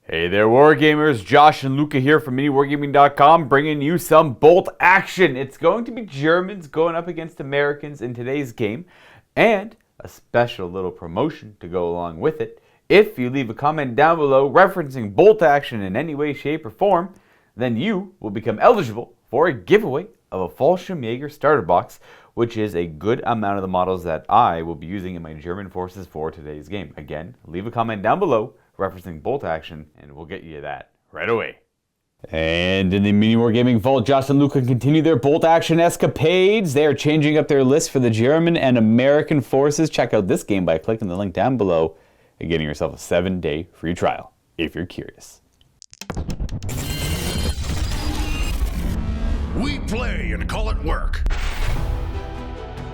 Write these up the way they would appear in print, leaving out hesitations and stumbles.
Hey there, Wargamers. Josh and Luca here from MiniWarGaming.com, bringing you some bolt action. It's going to be Germans going up against Americans in today's game, and a special little promotion to go along with it. If you leave a comment down below referencing bolt action in any way, shape, or form, then you will become eligible for a giveaway of a Fallschirmjäger starter box, which is a good amount of the models that I will be using in my German forces for today's game. Again, leave a comment down below referencing bolt action, and we'll get you that right away. And in the MiniWarGaming Vault, Josh and Luca continue their bolt action escapades. They are changing up their list for the German and American forces. Check out this game by clicking the link down below and getting yourself a 7-day free trial, if you're curious. We play and call it work.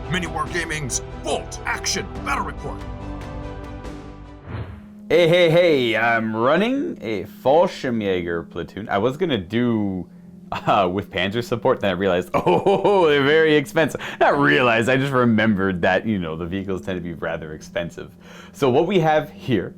MiniWarGaming's Bolt Action Battle Report. Hey, I'm running a Fallschirmjäger platoon. I was going to do with Panzer support, then I realized, oh, they're very expensive. Not realized, I just remembered that, the vehicles tend to be rather expensive. So what we have here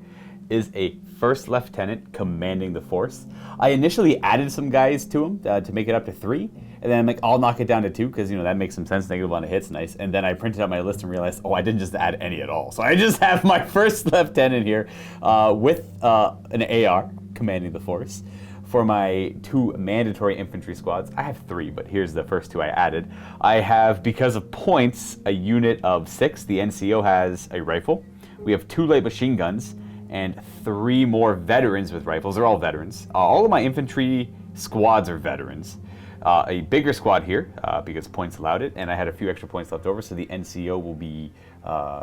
is a first lieutenant commanding the force. I initially added some guys to him to make it up to 3, and then I'm like, I'll knock it down to 2 because that makes some sense. Negative on a hit's nice. And then I printed out my list and realized, I didn't just add any at all. So I just have my first lieutenant here with an AR commanding the force. For my 2 mandatory infantry squads, I have 3, but here's the first 2 I added. I have, because of points, a unit of 6. The NCO has a rifle. We have 2 light machine guns and 3 more veterans with rifles. They're all veterans. All of my infantry squads are veterans. A bigger squad here because points allowed it, and I had a few extra points left over, so the NCO will be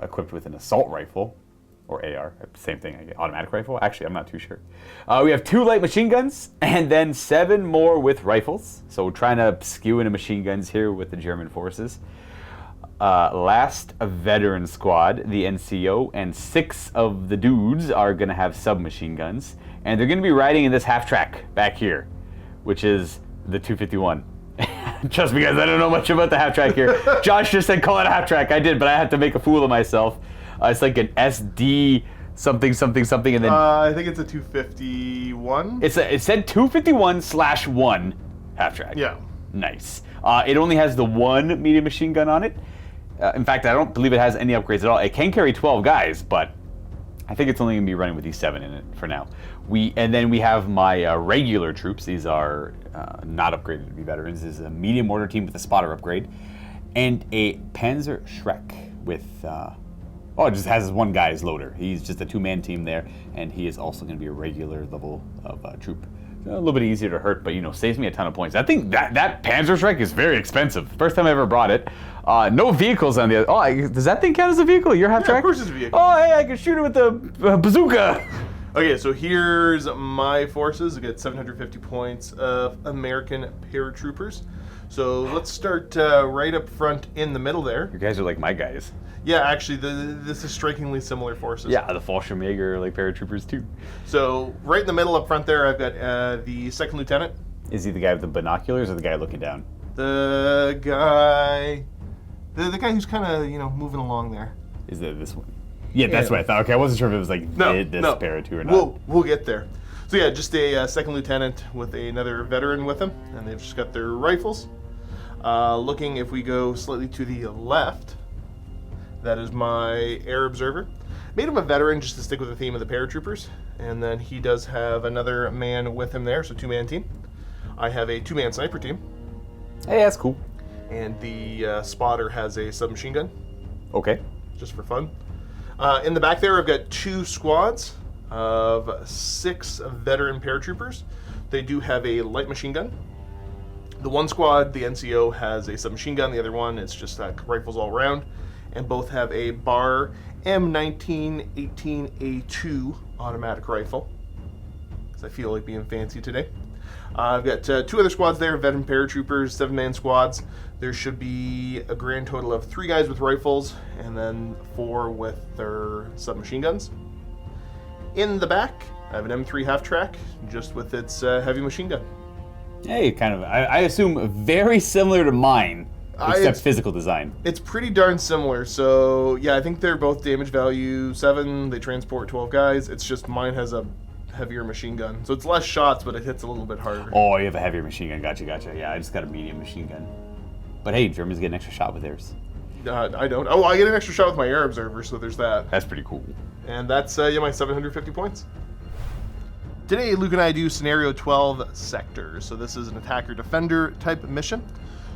equipped with an assault rifle, or AR, same thing, I get automatic rifle. Actually, I'm not too sure. We have 2 light machine guns, and then 7 more with rifles. So we're trying to skew into machine guns here with the German forces. Last veteran squad, the NCO, and 6 of the dudes are going to have submachine guns, and they're going to be riding in this half-track back here, which is the 251. Trust me, guys, I don't know much about the half-track here. Josh just said call it a half-track. I did, but I had to make a fool of myself. It's like an SD something, and then... I think it's a 251. It said 251/1 half-track. Yeah. Nice. It only has the 1 medium machine gun on it. In fact, I don't believe it has any upgrades at all. It can carry 12 guys, but I think it's only going to be running with these 7 in it for now. And then we have my regular troops. These are not upgraded to be veterans. This is a medium mortar team with a spotter upgrade. And a Panzer Schreck with... it just has 1 guy as loader. He's just a 2-man team there, and he is also going to be a regular level of troop. A little bit easier to hurt, but saves me a ton of points. I think that Panzer Schreck is very expensive. First time I ever brought it. No vehicles on the other. Does that thing count as a vehicle? Your half track? Of course it's a vehicle. Oh, hey, I can shoot it with the bazooka. Okay, so here's my forces. I get 750 points of American paratroopers. So let's start right up front in the middle there. You guys are like my guys. Yeah, actually, this is strikingly similar forces. Yeah, the Fallschirmjäger are like paratroopers too. So right in the middle up front there, I've got the second lieutenant. Is he the guy with the binoculars or the guy looking down? The guy who's kind of moving along there. Is it this one? Yeah, that's what I thought. Okay, I wasn't sure if it was like this para2 or not. We'll get there. So yeah, just a second lieutenant with another veteran with him, and they've just got their rifles. Looking, if we go slightly to the left, that is my air observer. Made him a veteran just to stick with the theme of the paratroopers, and then he does have another man with him there, so 2-man team. I have a 2-man sniper team. Hey, that's cool. And the spotter has a submachine gun. Okay. Just for fun. In the back there, I've got 2 squads of 6 veteran paratroopers. They do have a light machine gun. The one squad, the NCO, has a submachine gun. The other one, it's just rifles all around. And both have a Bar M1918A2 automatic rifle. Because I feel like being fancy today. I've got 2 other squads there, veteran paratroopers, 7-man squads. There should be a grand total of 3 guys with rifles, and then 4 with their submachine guns. In the back, I have an M3 half-track, just with its heavy machine gun. Hey, kind of, I assume very similar to mine. Except physical design. It's pretty darn similar. So yeah, I think they're both damage value 7. They transport 12 guys. It's just mine has a heavier machine gun. So it's less shots, but it hits a little bit harder. Oh, you have a heavier machine gun. Gotcha, gotcha. Yeah, I just got a medium machine gun. But hey, Germans get an extra shot with theirs. I don't. Oh, I get an extra shot with my air observer, so there's that. That's pretty cool. And that's my 750 points. Today, Luke and I do Scenario 12 Sector. So this is an attacker-defender type mission.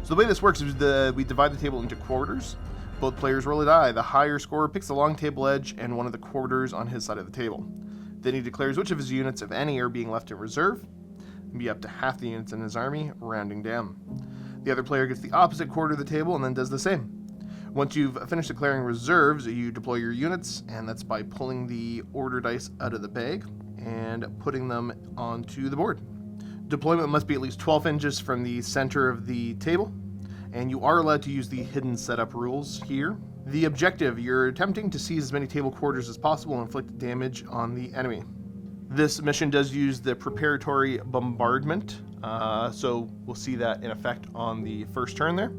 So the way this works is we divide the table into quarters. Both players roll a die. The higher scorer picks the long table edge and one of the quarters on his side of the table. Then he declares which of his units, if any, are being left in reserve. Be up to half the units in his army, rounding down. The other player gets the opposite quarter of the table and then does the same. Once you've finished declaring reserves, you deploy your units, and that's by pulling the order dice out of the bag and putting them onto the board. Deployment must be at least 12 inches from the center of the table, and you are allowed to use the hidden setup rules here. The objective, you're attempting to seize as many table quarters as possible and inflict damage on the enemy. This mission does use the preparatory bombardment, so we'll see that in effect on the first turn there.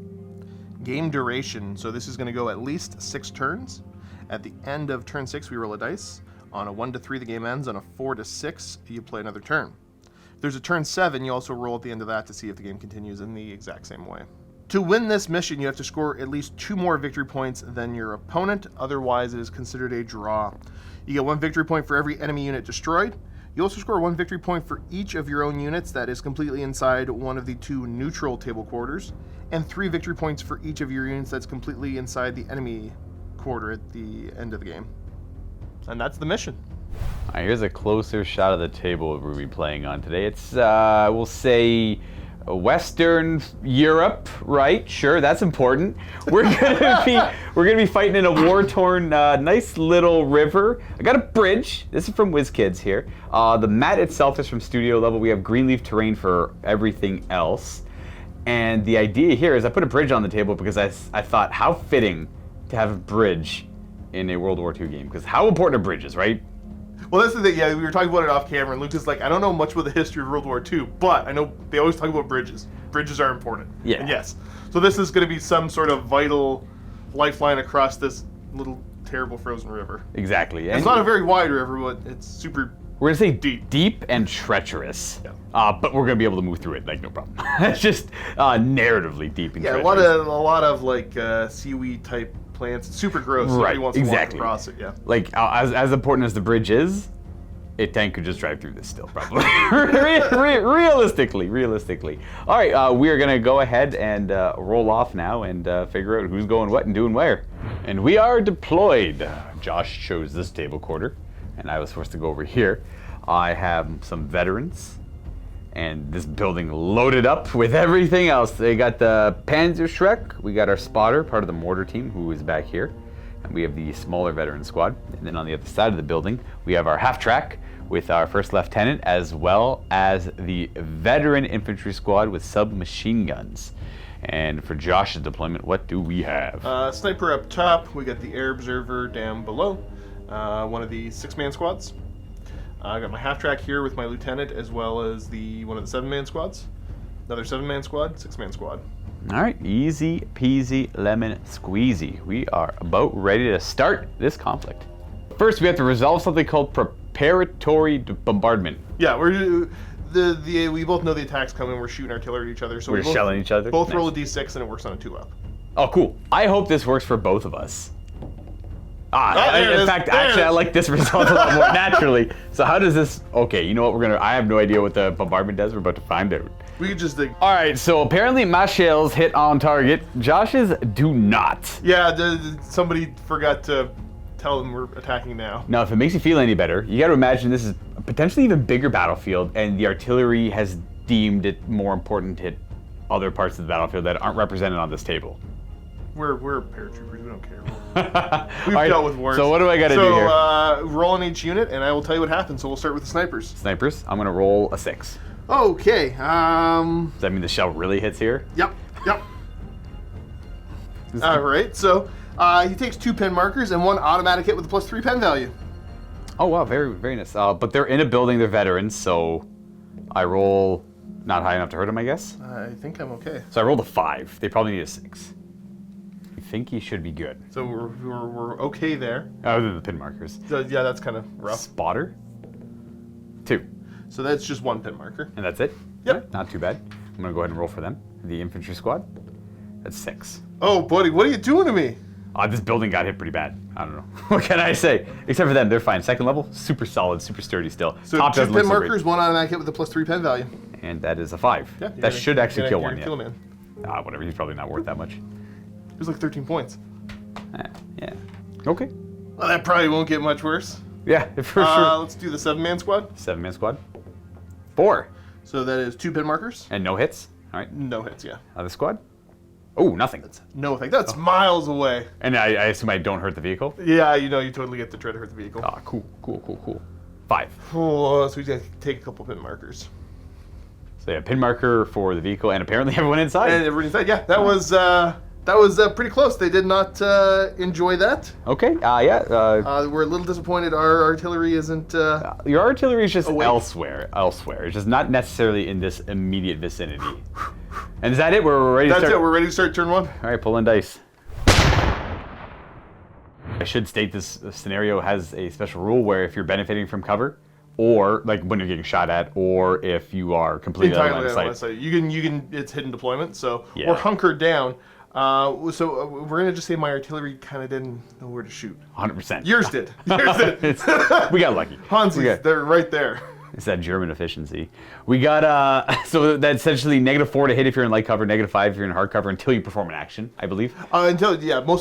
Game duration, so this is going to go at least 6 turns. At the end of turn 6, we roll a dice. On a 1 to 3, the game ends. On a 4 to 6, you play another turn. If there's a turn 7, you also roll at the end of that to see if the game continues in the exact same way. To win this mission, you have to score at least 2 more victory points than your opponent, otherwise it is considered a draw. You get 1 victory point for every enemy unit destroyed. You also score 1 victory point for each of your own units that is completely inside one of the 2 neutral table quarters, and 3 victory points for each of your units that's completely inside the enemy quarter at the end of the game. And that's the mission. All right, here's a closer shot of the table we'll be playing on today. It's, we'll say, Western Europe, right? Sure, that's important. We're gonna be fighting in a war-torn, nice little river. I got a bridge. This is from WizKids here. The mat itself is from studio level. We have greenleaf terrain for everything else. And the idea here is I put a bridge on the table because I thought how fitting to have a bridge in a World War II game. Because how important are bridges, right? Well, that's the thing. Yeah, we were talking about it off camera, and Luke is like, I don't know much about the history of World War II, but I know they always talk about bridges. Bridges are important. Yeah. And yes. So this is going to be some sort of vital lifeline across this little terrible frozen river. Exactly. It's not a very wide river, but it's super We're gonna say deep. Deep and treacherous. Yeah. But we're gonna be able to move through it, like no problem. It's just narratively deep and treacherous. a lot of like seaweed type plants. It's super gross. Right, Everybody wants to walk exactly. across it. Yeah. Like as important as the bridge is, a tank could just drive through this still, probably. Realistically. All right, we are gonna go ahead and roll off now and figure out who's going what and doing where. And we are deployed. Josh chose this table quarter, and I was forced to go over here. I have some veterans, and this building loaded up with everything else. They got the Panzerschreck, we got our spotter, part of the mortar team, who is back here. And we have the smaller veteran squad. And then on the other side of the building, we have our half-track with our first lieutenant, as well as the veteran infantry squad with submachine guns. And for Josh's deployment, what do we have? Sniper up top. We got the air observer down below. One of the 6-man squads. I got my half-track here with my lieutenant, as well as one of the 7-man squads. Another 7-man squad, 6-man squad. All right, easy peasy lemon squeezy. We are about ready to start this conflict. First, we have to resolve something called preparatory bombardment. Yeah, we both know the attack's coming. We're shooting artillery at each other, so We're we both, shelling each other? Both Nice. roll a d6 and it works on a 2-up. Oh, cool. I hope this works for both of us. There it In is. fact, There it actually, I is. like this result a lot more naturally. So how does this? Okay, you know what? I have no idea what the bombardment does. We're about to find out. We could just All right, so apparently my shells hit on target. Josh's do not. yeah, somebody forgot to tell them we're attacking now. Now, if it makes you feel any better, you got to imagine this is a potentially even bigger battlefield, and the artillery has deemed it more important to hit other parts of the battlefield that aren't represented on this table. We're paratroopers. We don't care. We've We've dealt with wars. So what do I got to do here? So roll on each unit, and I will tell you what happens. So we'll start with the snipers. Snipers, I'm gonna roll a 6. Okay. Does that mean the shell really hits here? Yep. All right. So he takes 2 pen markers and 1 automatic hit with a +3 pen value. Oh wow, very, very nice. But they're in a building, they're veterans, so I roll not high enough to hurt them, I guess. I think I'm okay. So I rolled a 5. They probably need a 6. I think he should be good. So we're okay there. Other than the pin markers. So yeah, that's kind of rough. Spotter? 2. So that's just 1 pin marker. And that's it? Yep. Alright, not too bad. I'm going to go ahead and roll for them. The infantry squad. That's 6. Oh, buddy, what are you doing to me? This building got hit pretty bad. I don't know. What can I say? Except for them, they're fine. Second level, super solid, super sturdy still. So Top 2 doesn't look pin so great. markers, 1 automatic hit with a +3 pen value. And that is a 5. Yeah, that should actually kill one. Kill a man. Whatever. He's probably not worth that much. It was like 13 points. Yeah. Okay. Well, that probably won't get much worse. Yeah, for sure. Let's do the 7-man squad. 7-man squad. 4. So that is 2 pin markers. And no hits. All right. No hits, yeah. Other squad. Oh, nothing. No effect. That's miles away. And I assume I don't hurt the vehicle. Yeah, you totally get to try to hurt the vehicle. Cool. 5. Oh, so we got to take a couple pin markers. So yeah, pin marker for the vehicle, and apparently everyone inside. And everybody said, yeah, that was pretty close. They did not enjoy that. Okay. Yeah. We're a little disappointed. Our artillery isn't. Your artillery is just awake. elsewhere. It's just not necessarily in this immediate vicinity. And is that it? We're ready to That's start? it. We're ready to start turn 1. All right, pull in dice. I should state this scenario has a special rule where if you're benefiting from cover, or like when you're getting shot at, or if you are completely out Entirely of line of sight. you can. It's hidden deployment, so Yeah. we're hunkered down. So we're gonna just say my artillery kind of didn't know where to shoot. 100%. Yours did. Yours did. We got lucky. Hansi's, they're right there. It's that German efficiency. We got, so that's essentially -4 to hit if you're in light cover, -5 if you're in hard cover until you perform an action, I believe. Most of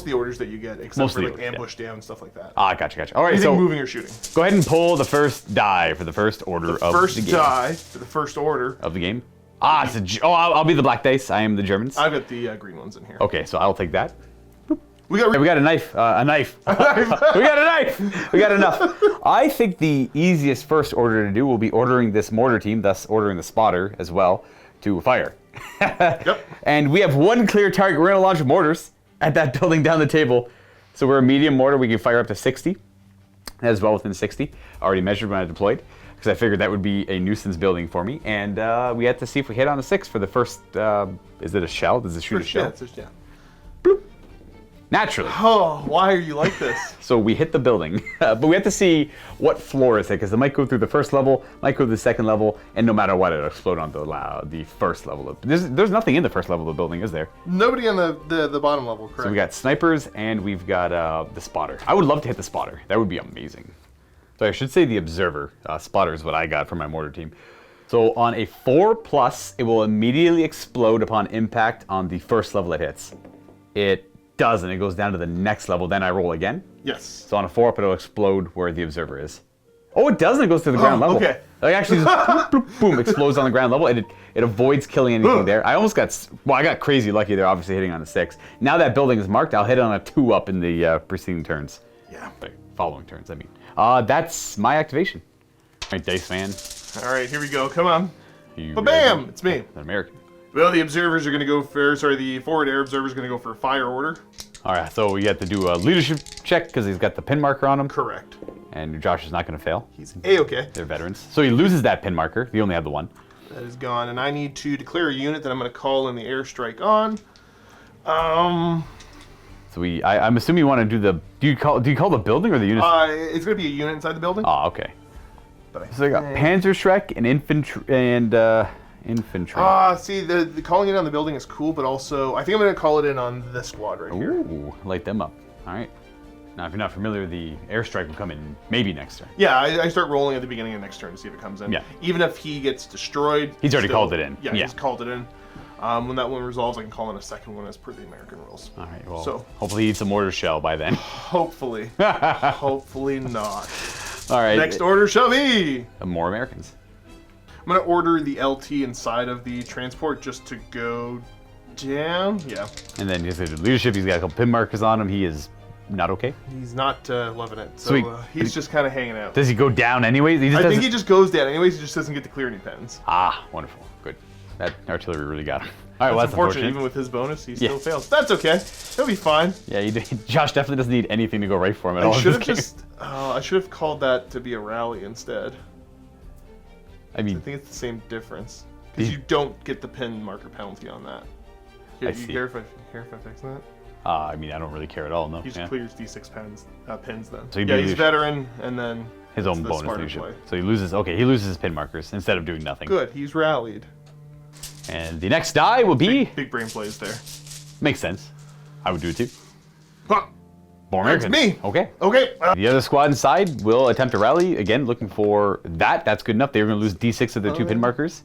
the orders that you get, except Most for of the like orders, ambush down and stuff like that. Gotcha. All right, Anything so moving or shooting. go ahead and pull the first die for the first order of First the game. die for the first order. Of the game. I'll be the black dice. I am the Germans. I've got the green ones in here. Okay, so I'll take that. We got. We got a knife. We got a knife. We got enough. I think the easiest first order to do will be ordering this mortar team, thus ordering the spotter as well, to fire. Yep. And we have 1 clear target. We're going to launch mortars at that building down the table. So we're a medium mortar. We can fire up to 60. As well within 60. Already measured when I deployed. Because I figured that would be a nuisance building for me. And we had to see if we hit on a 6 for the first... is it a shell? Does it shoot a shell? Yeah. Bloop. Naturally. Oh, why are you like this? So we hit the building, but we have to see what floor is it, because it might go through the first level, might go to the second level, and no matter what, it'll explode on the first level. There's nothing in the first level of the building, is there? Nobody on the bottom level, correct? So we got snipers, and we've got the spotter. I would love to hit the spotter. That would be amazing. So I should say the observer. Spotter is what I got for my mortar team. So on a 4+, it will immediately explode upon impact on the first level it hits. It doesn't. It goes down to the next level. Then I roll again. Yes. So on a 4-up, it'll explode where the observer is. Oh, it doesn't. It goes to the ground level. Okay. It actually just bloop, bloop, boom, explodes on the ground level. It avoids killing anything there. I almost got, I got crazy lucky there, obviously hitting on a 6. Now that building is marked, I'll hit on a 2-up in the preceding turns. Yeah. Following turns, I mean. That's my activation. All right, Dice Man. All right, here we go. Come on. You Bam! ready? It's me. An American. Well, the observers are going to go for, the forward air observer is going to go for fire order. All right, so we have to do a leadership check because he's got the pin marker on him. Correct. And Josh is not going to fail. He's A-okay. They're veterans. So he loses that pin marker. You only have the 1. That is gone, and I need to declare a unit that I'm going to call in the airstrike on. So I'm assuming you want to do the. Do you call the building or the unit? It's going to be a unit inside the building. Oh, okay. But So I got Panzerschreck and infantry infantry. See, the calling it on the building is cool, but also I think I'm going to call it in on this squad right here. Ooh, light them up. All right. Now, if you're not familiar, the airstrike will come in maybe next turn. Yeah, I start rolling at the beginning of next turn to see if it comes in. Yeah. Even if he gets destroyed, He's already called it in. Yeah, Yeah. he's called it in. When that one resolves, I can call in a second one as per the American rules. All right. Well, So- hopefully he eats a mortar shell by then. Hopefully. Hopefully not. All right. Next order shall be. More Americans. I'm going to order the LT inside of the transport just to go down. Yeah. And then he's the leadership. He's got a couple pin markers on him. He is not okay. He's not loving it. So Sweet. he's just kind of hanging out. Does he go down anyways? He just I think doesn't- he just goes down. Anyways, he just doesn't get to clear any pens. Ah, wonderful. Good. That artillery really got him. All right, well, That's that's unfortunate. unfortunate. Even with his bonus, he Yeah. still fails. That's okay. He'll be fine. Yeah, Josh definitely doesn't need anything to go right for him at all. I in should this have game. just. I should have called that to be a rally instead. I I mean, think it's the same difference because He- you don't get the pin marker penalty on that. Here, I you see. care if I fix that? I mean, I don't really care at all. No. He just Yeah. clears D6 pins then. So he'd yeah, be he's leadership. veteran, and then his own the bonus smarter leadership. play. So he loses his pin markers instead of doing nothing. Good, he's rallied. And the next die will be... Big brain plays there. Makes sense. I would do it too. Huh. More That's Americans. me. Okay. Okay. The other squad inside will attempt to rally. Again, looking for that. That's good enough. They're going to lose D6 of their 2 pin markers.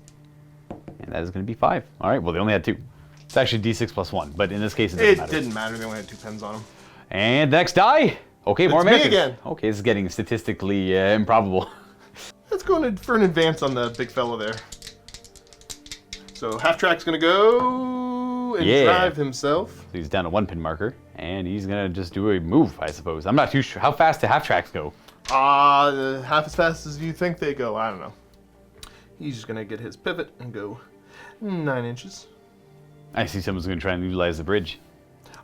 And that is going to be 5. All right, well, they only had 2. It's actually D6 plus 1, but in this case, it doesn't matter. Didn't matter. They only had 2 pins on them. And the next die. Okay, more It's me Americans. again. Okay, this is getting statistically improbable. Let's go for an advance on the big fella there. So half-track's going to go and drive himself. So he's down to 1 pin marker, and he's going to just do a move, I suppose. I'm not too sure. How fast do half-tracks go? Half as fast as you think they go. I don't know. He's just going to get his pivot and go 9 inches. I see someone's going to try and utilize the bridge.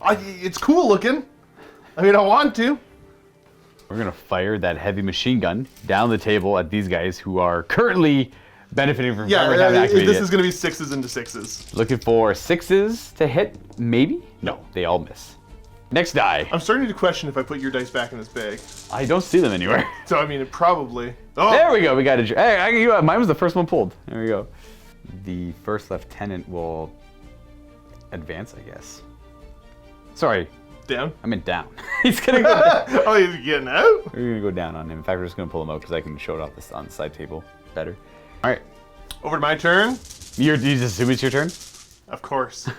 It's cool looking. I mean, I want to. We're going to fire that heavy machine gun down the table at these guys who are currently benefiting from having activated this it. is going to be 6s into 6s. Looking for 6s to hit, maybe? No, they all miss. Next die. I'm starting to question if I put your dice back in this bag. I don't see them anywhere. So, I mean, it probably... Oh! There we go, we got it. Hey, mine was the first one pulled. There we go. The first lieutenant will advance, I guess. Sorry, Down? I meant down. He's gonna go down. Oh, he's getting out? We're gonna go down on him. In fact, we're just gonna pull him out because I can show it off this on the side table better. All right. Over to my turn. You just assume it's your turn? Of course.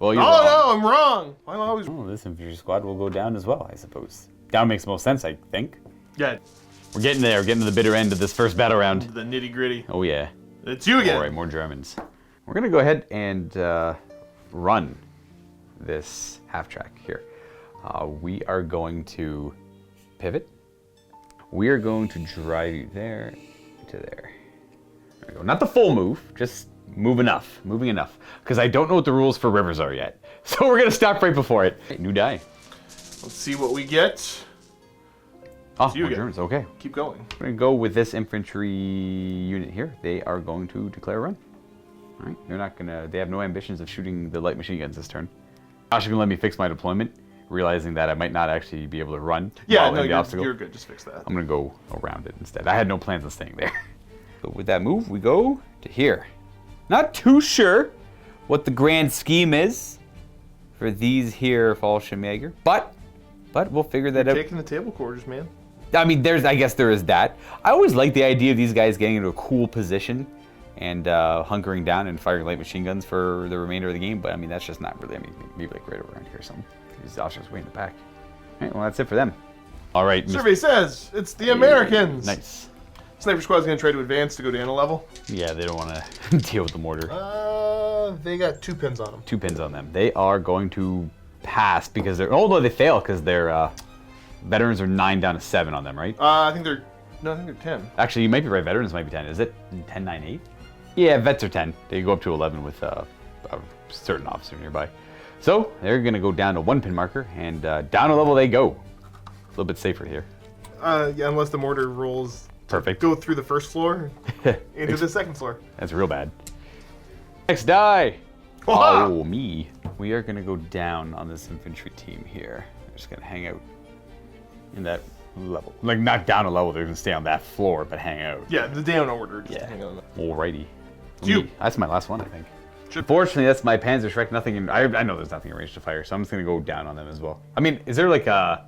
Well, you're Oh, wrong. no, I'm wrong. I'm always... Oh, this infantry squad will go down as well, I suppose. Down makes most sense, I think. Yeah, We're getting there. We're getting to the bitter end of this first battle round. the nitty-gritty. Oh, yeah. It's you again. All right, more Germans. We're going to go ahead and run this half-track here. We are going to pivot. We are going to drive you there to there. There we go. Not the full move, just moving enough. Because I don't know what the rules for rivers are yet. So we're going to stop right before it. Okay, new die. Let's see what we get. Oh, you more again. Germans, okay. Keep going. We're going to go with this infantry unit here. They are going to declare a run. All right, they're not going to, they have no ambitions of shooting the light machine guns this turn. Josh is going to let me fix my deployment, realizing that I might not actually be able to run. Yeah, while no, in the obstacle. you're good. Just fix that. I'm going to go around it instead. I had no plans on staying there. So with that move, we go to here. Not too sure what the grand scheme is for these here Fallschirmjäger, but we'll figure that out. Taking the table quarters, man. I mean, I guess there is that. I always like the idea of these guys getting into a cool position and hunkering down and firing light machine guns for the remainder of the game, but I mean, that's just not really, maybe like right around here or something. These officers way in the back. All right, well, that's it for them. All right. Survey says it's the Americans. Nice. Sniper squad's going to try to advance to go down a level. Yeah, they don't want to deal with the mortar. They got 2 pins on them. 2 pins on them. They are going to pass because they're, oh no, they fail because their veterans are 9 down to 7 on them, right? I think they're 10. Actually, you might be right. Veterans might be 10. Is it 10, 9, 8? Yeah, vets are 10. They go up to 11 with a certain officer nearby. So they're going to go down to 1 pin marker, and down a level they go. A little bit safer here. Yeah, unless the mortar rolls. Perfect. Go through the first floor into the second floor. That's real bad. Next die. Wah! Oh, me. We are going to go down on this infantry team here. They're just going to hang out in that level. Like, not down a level. They're going to stay on that floor, but hang out. Yeah, the down order. Just Yeah. hang on. Alrighty. You. Me. That's my last one, I think. Fortunately, that's my Panzerschreck. Nothing in. I know there's nothing in range to fire, so I'm just going to go down on them as well. I mean, is there like a...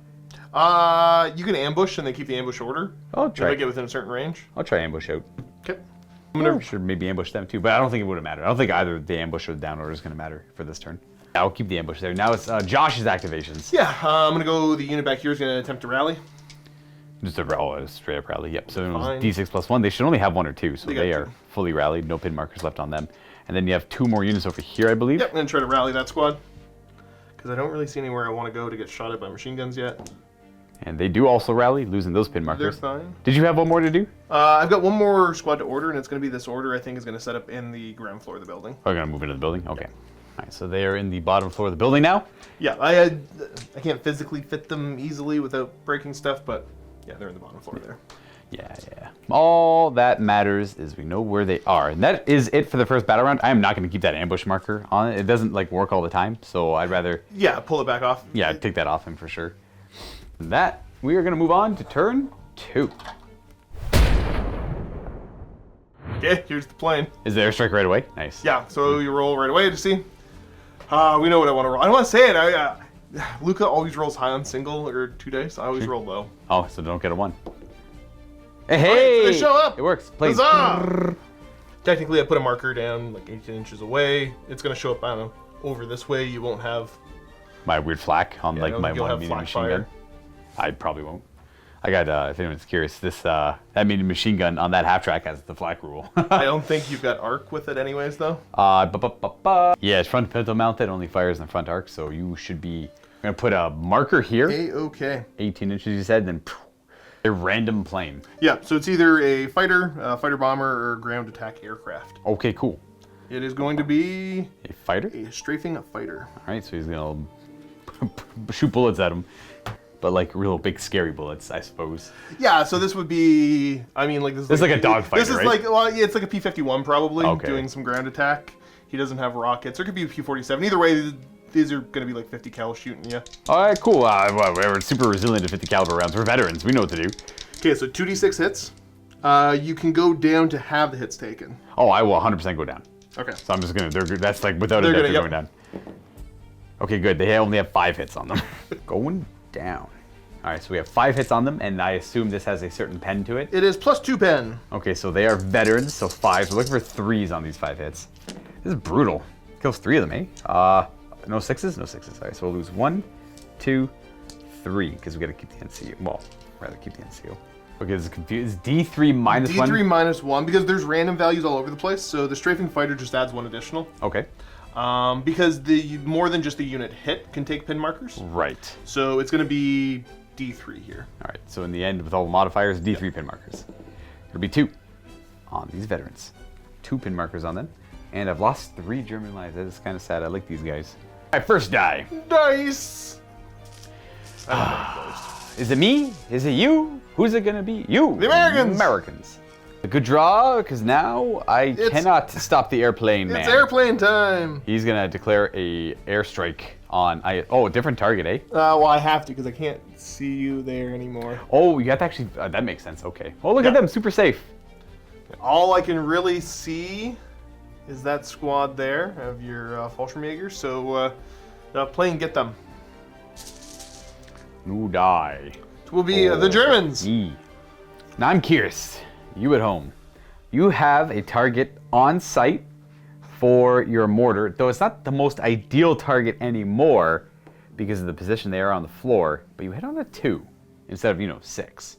You can ambush and they keep the ambush order. I'll If try. they get within a certain range. I'll try ambush out. Okay. I should maybe ambush them too, but I don't think it would have mattered. I don't think either the ambush or the down order is going to matter for this turn. I'll keep the ambush there. Now it's Josh's activations. Yeah, I'm going to go, the unit back here is going to attempt to rally. Just a straight up rally. Yep. So it was Fine. D6 plus 1. They should only have 1 or 2, so They got they are 2. fully rallied. No pin markers left on them. And then you have 2 more units over here, I believe. Yep, I'm going to try to rally that squad. Because I don't really see anywhere I want to go to get shot at by machine guns yet. And they do also rally, losing those pin markers. They're fine. Did you have one more to do? I've got 1 more squad to order, and it's going to be this order I think is going to set up in the ground floor of the building. Oh, you're going to move into the building? Okay. All right, so they are in the bottom floor of the building now. Yeah, I can't physically fit them easily without breaking stuff, but yeah, they're in the bottom floor there. Yeah. All that matters is we know where they are. And that is it for the first battle round. I am not going to keep that ambush marker on it. It doesn't like work all the time, so I'd rather... Yeah, pull it back off. Yeah, take that off him for sure. And that, we are going to move on to turn 2. Okay, here's the plane. Is the airstrike right away? Nice. Yeah, so you roll right away to see. We know what I want to roll. I don't want to say it. Luca always rolls high on single or 2 dice. I always roll low. Oh, so don't get a 1. Hey! So they show up. It works. Please. Huzzah! Technically, I put a marker down like 18 inches away. It's going to show up, I don't know, over this way. You won't have... My weird flak on like my you'll one have medium flak machine fire. gun. I probably won't. I got, if anyone's curious, that medium machine gun on that half track has the flak rule. I don't think you've got arc with it anyways, though. Yeah, it's front pinto mounted, only fires in the front arc, so you should be... I'm going to put a marker here. A-okay. 18 inches, you said, then a random plane. Yeah, so it's either a fighter bomber, or ground attack aircraft. Okay, cool. It is going to be A fighter? a strafing fighter. All right, so he's going to shoot bullets at him. But like real big scary bullets, I suppose. Yeah, so this would be, I mean, like this is like a dogfighter, This is right? like, well, yeah, it's like a P-51 probably, Okay. doing some ground attack. He doesn't have rockets. Or it could be a P-47. Either way, these are going to be like 50 cal shooting, yeah. All right, cool. We're super resilient to 50 caliber rounds. We're veterans. We know what to do. Okay, so 2d6 hits. You can go down to have the hits taken. Oh, I will 100% go down. Okay. So I'm just gonna. That's like without a They're doubt gonna- they're going down. Okay, good. They only have 5 hits on them. Going down. All right, so we have 5 hits on them, and I assume this has a certain pen to it. It is +2 pen. Okay, so they are veterans, so 5. So looking for 3s on these 5 hits. This is brutal. Kills 3 of them, eh? No 6s? No 6s. All right, so we'll lose 1, 2, 3, because we got to keep the NCO. Well, rather keep the NCO. Okay, this is confused. D3 minus 1? D3 -1, because there's random values all over the place, so the strafing fighter just adds 1 additional. Okay. Because the more than just a unit hit can take pin markers. Right. So it's going to be D3 here. All right, so in the end, with all the modifiers, D3 pin markers. It'll be 2 on these veterans. 2 pin markers on them. And I've lost 3 German lives. That is kind of sad. I like these guys. All right, first die. Dice! I don't know first. Is it me? Is it you? Who's it going to be? You. The Americans. Americans. A good draw, because now I cannot stop the airplane, man. It's airplane time! He's going to declare a airstrike on... a different target, eh? Well, I have to, because I can't see you there anymore. Oh, you have to actually... that makes sense. Okay. Oh, look at them. Super safe. All I can really see is that squad there of your Fallschirmjäger, so plane, get them. You die. It will be the Germans. Now I'm curious. You at home. You have a target on site for your mortar, though it's not the most ideal target anymore because of the position they are on the floor, but you hit on a 2 instead of, 6.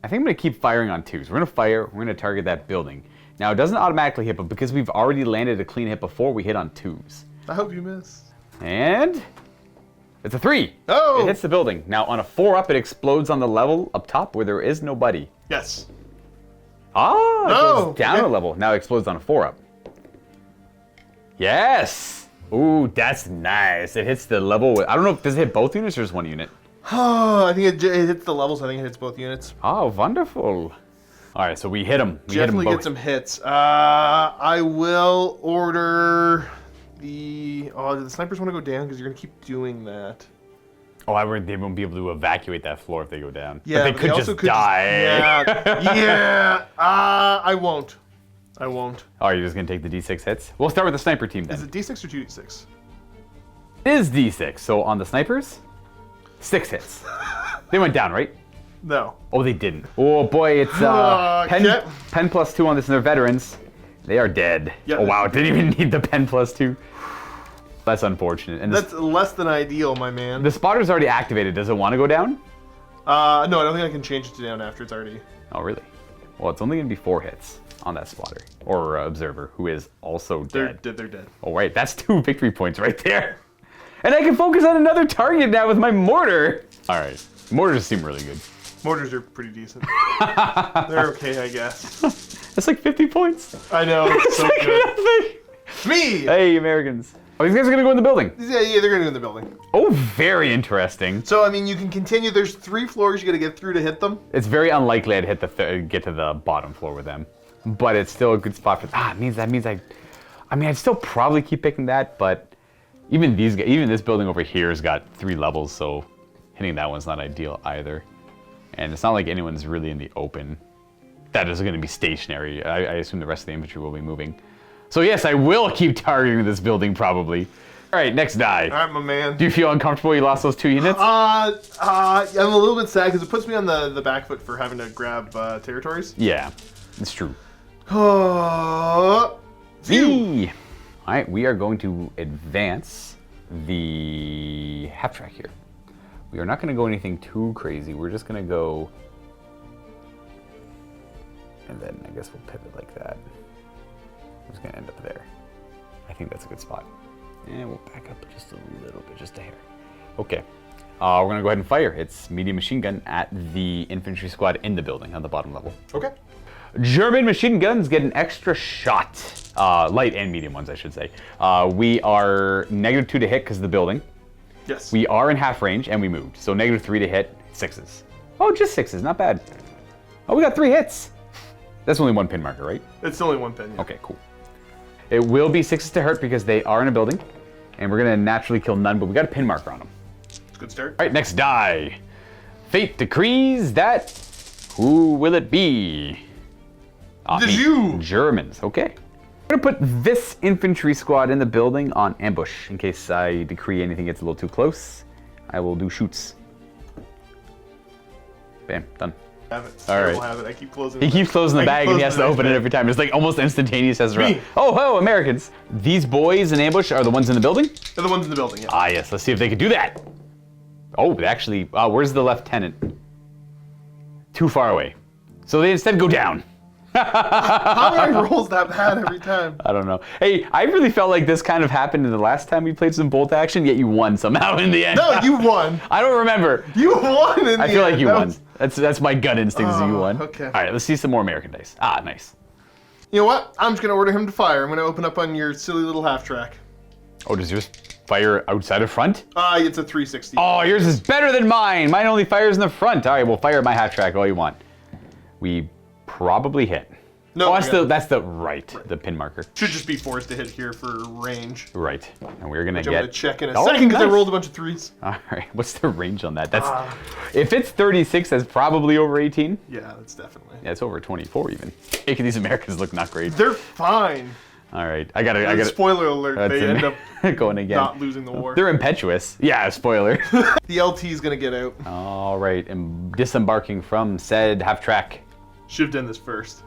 I think I'm going to keep firing on 2s. We're going to fire, we're going to target that building. Now, it doesn't automatically hit, but because we've already landed a clean hit before, we hit on 2s. I hope you miss. And it's a 3. Oh! It hits the building. Now, on a 4-up, it explodes on the level up top where there is nobody. Yes. Ah, it Oh, goes down okay. a level. Now it explodes on a 4-up. Yes! Ooh, that's nice. It hits the level with... I don't know, does it hit both units or just 1 unit? I think it hits the levels. I think it hits both units. Oh, wonderful. All right, so we hit them. We Definitely hit them get some hits. I will order the... Oh, do the snipers want to go down? Because you're going to keep doing that. They won't be able to evacuate that floor if they go down. Yeah, but they could also just die. Yeah. I won't. I won't. Oh, you're just going to take the D6 hits? We'll start with the sniper team then. Is it D6 or 2D6? It is D6. So on the snipers, 6 hits. They went down, right? No. Oh, they didn't. Oh boy, it's Okay. pen +2 on this, and they're veterans. They are dead. Yeah. Oh wow, didn't even need the pen +2. That's unfortunate. And That's less than ideal, my man. the spotter's already activated. Does it want to go down? No, I don't think I can change it to down after it's already... Oh really? Well, it's only going to be 4 hits on that spotter or observer, who is also dead. They're dead. Oh right, that's 2 victory points right there. And I can focus on another target now with my mortar. All right, mortars seem really good. Mortars are pretty decent. They're okay, I guess. That's like 50 points. I know, it's so good. It's me! Hey, Americans. Oh, these guys are going to go in the building. Yeah, they're gonna go in the building. Oh, very interesting. So, I mean, you can continue. There's 3 floors you gotta get through to hit them. It's very unlikely I'd hit get to the bottom floor with them, but it's still a good spot for. That means I'd still probably keep picking that, but even this building over here has got 3 levels, so hitting that one's not ideal either. And it's not like anyone's really in the open. that is going to be stationary. I assume the rest of the infantry will be moving. So yes, I will keep targeting this building probably. All right, next die. All right, my man. Do you feel uncomfortable you lost those 2 units? I'm a little bit sad because it puts me on the back foot for having to grab territories. Yeah, it's true. See. All right, we are going to advance the half track here. We are not going to go anything too crazy. We're just going to go, and then I guess we'll pivot like that. I'm just going to end up there. I think that's a good spot. And we'll back up just a little bit, just a hair. Okay, we're going to go ahead and fire. It's medium machine gun at the infantry squad in the building on the bottom level. Okay. German machine guns get an extra shot. Light and medium ones, I should say. We are -2 to hit because of the building. Yes. We are in half range and we moved. So -3 to hit, 6s. Oh, just 6s, not bad. Oh, we got 3 hits. That's only 1 pin marker, right? It's only 1 pin. Yeah. Okay, cool. It will be 6s to hurt because they are in a building. And we're gonna naturally kill none, but we got a pin marker on them. It's a good start. All right, next die. Fate decrees that. Who will it be? The Me. Jew. Germans, okay. I'm gonna put this infantry squad in the building on ambush in case I decree anything gets a little too close. I will do shoots. Bam, done. Have it. All right. Have it. I keep closing. He keeps closing the bag and he has to open it every time. It's like almost instantaneous as well. Oh, Americans. These boys in ambush are the ones in the building? They're the ones in the building, yeah. Ah, yes, let's see if they can do that. Oh, actually, where's the lieutenant? Too far away. So they instead go down. How many rolls that bad every time? I don't know. Hey, I really felt like this kind of happened in the last time we played some bolt action, yet you won somehow in the end. No, you won. I don't remember. You won in the end. I feel like you won. That's my gut instinct is you won. Okay. All right, let's see some more American dice. Ah, nice. You know what? I'm just going to order him to fire. I'm going to open up on your silly little half track. Oh, does yours fire outside of front? It's a 360. Oh, yours is better than mine. Mine only fires in the front. All right, we'll fire my half track all you want. We probably hit. No, that's the right, the pin marker. Should just be forced to hit here for range. Right, and we're gonna I'm get. going to check in a second because I rolled a bunch of 3s. All right, what's the range on that? That's if it's 36, that's probably over 18. Yeah, that's definitely. Yeah, it's over 24 even. Making these Americans look not great. They're fine. All right, I gotta. Spoiler alert, they end up going again. not losing the war. They're impetuous. Yeah, spoiler. The LT is going to get out. All right, and disembarking from said half track. Should have done this first.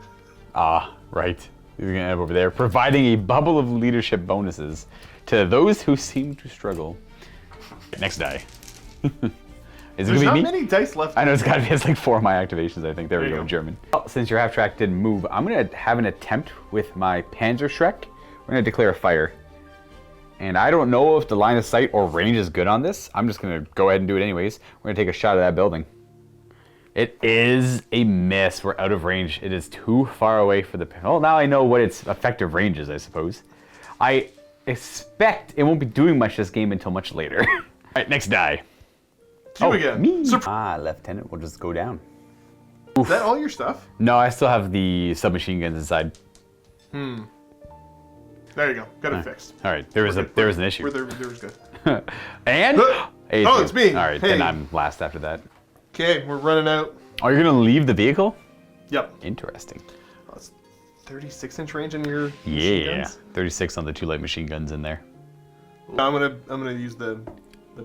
Right. You're gonna have over there, providing a bubble of leadership bonuses to those who seem to struggle. Next die. Is it There's gonna be not me? many dice left. I know it's gotta be. It's like 4 of my activations. I think. There we go. go. German. Well, since your half track didn't move, I'm gonna have an attempt with my Panzer Shrek. We're gonna declare a fire. And I don't know if the line of sight or range is good on this. I'm just gonna go ahead and do it anyways. We're gonna take a shot at that building. It is a miss. We're out of range. It is too far away for the... Well, now I know what its effective range is, I suppose. I expect it won't be doing much this game until much later. All right, next die. You again. Me. Lieutenant will just go down. Is that all your stuff? No, I still have the submachine guns inside. There you go. Got it fixed. All right, there was an issue. There was good. And... Oh, it's me. All right, Hey. then I'm last after that. Okay, we're running out. Oh, you're gonna leave the vehicle? Yep. Interesting. Oh, it's 36-inch range in your machine Yeah, guns? 36 on the 2 light machine guns in there. I'm gonna use the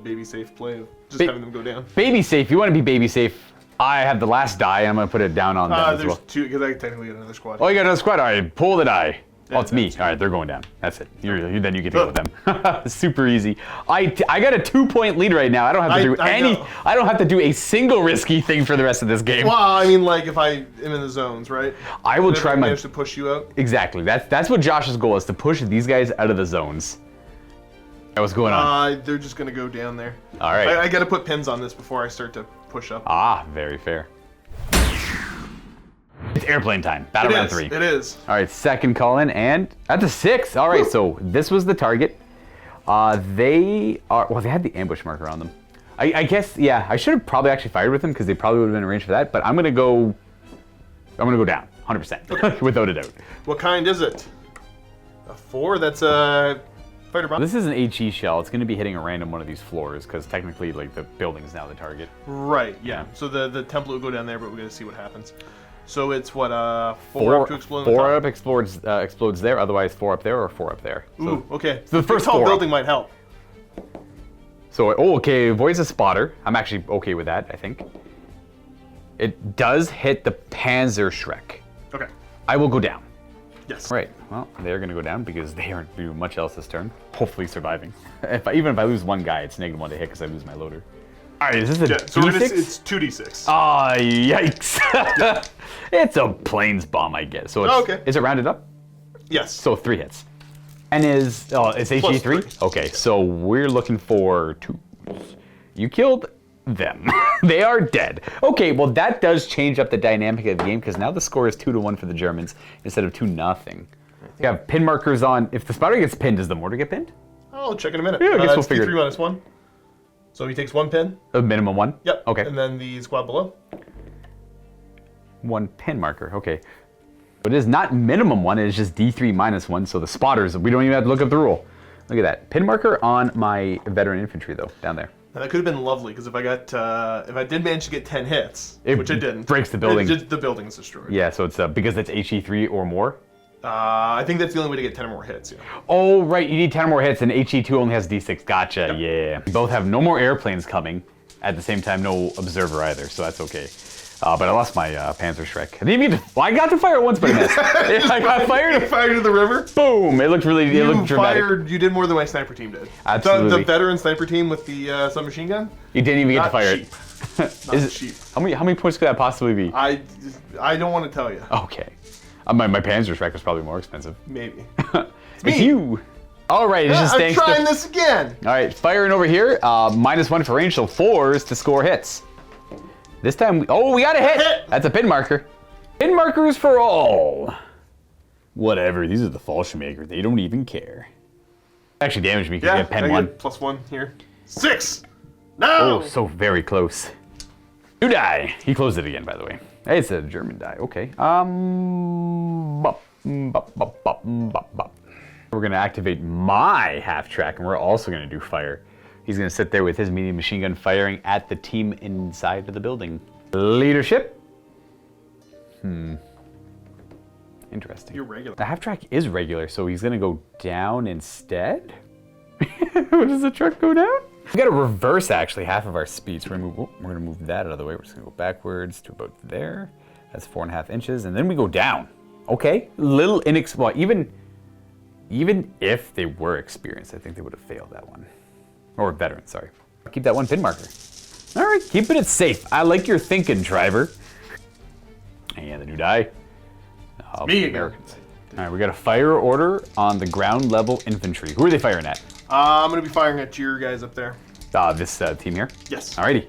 baby safe play of just having them go down. Baby safe. You want to be baby safe. I have the last die. I'm gonna put it down on them as There's well. 2 because I technically got another squad. Oh, you got another squad. All right, pull the die. Oh, it's me. that's All right, they're going down. That's it. Then you get to go with them. Super easy. I got a 2-point lead right now. I don't have to do know. I don't have to do a single risky thing for the rest of this game. Well, I mean, like if I am in the zones, right? I will If try I my manage to push you out. exactly. That's what Josh's goal is, to push these guys out of the zones. What's going on? They're just gonna go down there. All right. I gotta put pins on this before I start to push up. Very fair. It's airplane time. Battle round 3. It is. All right, second call in, and at the 6. All right, so this was the target. They had the ambush marker on them. I guess, yeah, I should have probably actually fired with them because they probably would have been in range for that, but I'm gonna go down, 100%, without a doubt. What kind is it? A 4? That's a fighter bomb. This is an HE shell. It's gonna be hitting a random one of these floors because technically, like, the building's now the target. Right, yeah. So the template will go down there, but we're gonna see what happens. So it's what, 4 up to explode on the Four top? up explodes there, otherwise 4 up there or 4 up there. Ooh, okay. So the first tall 4 up. building might help. So, oh, okay, avoids a spotter. I'm actually okay with that, I think. It does hit the Panzerschreck. Okay. I will go down. Yes. Right, well, they're going to go down because they aren't doing much else this turn. Hopefully surviving. Even if I lose one guy, it's -1 to hit because I lose my loader. All right, is this a Yeah, so D6? it's 2d6. Ah, yikes. It's a planes bomb, I guess. So it's, Oh, okay. Is it rounded up? Yes. So 3 hits. And it's HE3? 3. Okay, so we're looking for 2s. You killed them. They are dead. Okay, well that does change up the dynamic of the game because now the score is 2-1 for the Germans instead of 2-0. You have pin markers on. If the spotter gets pinned, does the mortar get pinned? I'll check in a minute. Yeah, I guess we'll it's figure it. D3 -1. So he takes 1 pin. A minimum 1? Yep. Okay. And then the squad below. 1 pin marker, okay. But it is not minimum 1, it is just D3 -1, so the spotters, we don't even have to look up the rule. Look at that. Pin marker on my veteran infantry, though, down there. Now, that could have been lovely, because if I did manage to get 10 hits, which I didn't. Breaks the building. The building's destroyed. Yeah, so it's because it's HE3 or more? I think that's the only way to get 10 or more hits, yeah. Oh, right, you need 10 more hits, and HE2 only has D6. Gotcha, yeah. We both have no more airplanes coming. At the same time, no observer either, so that's okay. But I lost my Panzerschreck. I didn't even get to, well, I got to fire once, but I missed. I got fired. Fired to the river? Boom! It looked really, it looked dramatic. You did more than my sniper team did. Absolutely. The veteran sniper team with the submachine gun? You didn't even get to Not fire cheap. it. Not cheap. How many points could that possibly be? I don't want to tell you. Okay. My Panzerschreck was probably more expensive. Maybe. It's me. you! Alright, it's just I'm thanks trying to... this again! Alright, firing over here. -1 for range, so 4s to score hits. This time, we got a hit! That's a pin marker. Pin markers for all. Whatever, these are the Fallschirmjäger. They don't even care. Actually damaged me because you have pen I 1. get +1 here. 6! No! Oh, so very close. You die. He closed it again, by the way. Hey, it's a German die. Okay. Bop, bop, bop, bop, bop, bop. We're gonna activate my half track, and we're also gonna do fire. He's gonna sit there with his medium machine gun firing at the team inside of the building. Leadership. Interesting. You're regular. The half track is regular, so he's gonna go down instead? What does the truck go down? We gotta reverse actually half of our speeds. We're gonna move that out of the way. We're just gonna go backwards to about there. That's 4.5 inches, and then we go down. Okay, little well, even if they were experienced, I think they would have failed that one. Or veterans, sorry. Keep that 1 pin marker. All right, keeping it safe. I like your thinking, driver. And the new die. Me again. Americans. All right, we got a fire order on the ground level infantry. Who are they firing at? I'm going to be firing at your guys up there. This team here? Yes. Alrighty.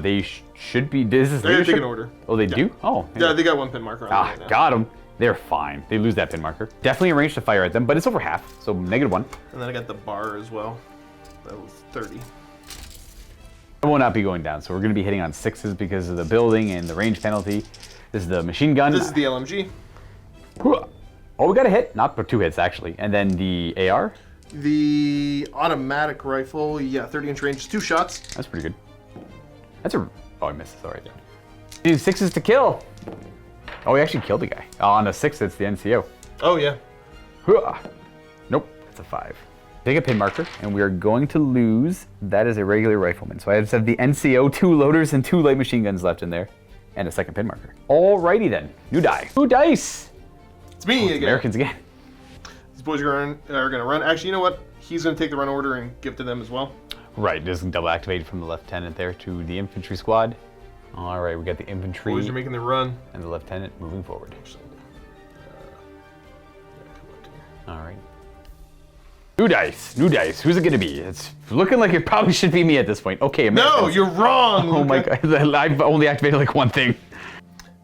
They should be, this is They're leadership? taking order. Oh, they do? Oh. Yeah, they got 1 pin marker on them right now. Got them. They're fine. They lose that pin marker. Definitely arranged to fire at them, but it's over half, so -1. And then I got the bar as well. That was 30. I will not be going down, so we're going to be hitting on 6s because of the building and the range penalty. This is the machine gun. This is the LMG. Oh, we got a hit. Not for 2 hits, actually. And then the AR. The automatic rifle, yeah, 30-inch range, 2 shots. That's pretty good. That's a... Oh, I missed. All right. Do 6s to kill. Oh, we actually killed the guy. On a 6, it's the NCO. Oh, yeah. Nope, it's a 5. Take a pin marker, and we are going to lose. That is a regular rifleman. So I just have the NCO, 2 loaders, and 2 light machine guns left in there, and a 2nd pin marker. Alrighty then. New die. 2 dice. It's me again. Americans again. These boys are gonna run. Actually, you know what? He's gonna take the run order and give to them as well. Right, just double activate from the lieutenant there to the infantry squad. All right, we got the infantry Boys are making the run. and the lieutenant moving forward. All right. New dice, new dice. Who's it gonna be? It's looking like it probably should be me at this point. Okay, Americans. No, you're wrong. Oh my god, I've only activated like 1 thing.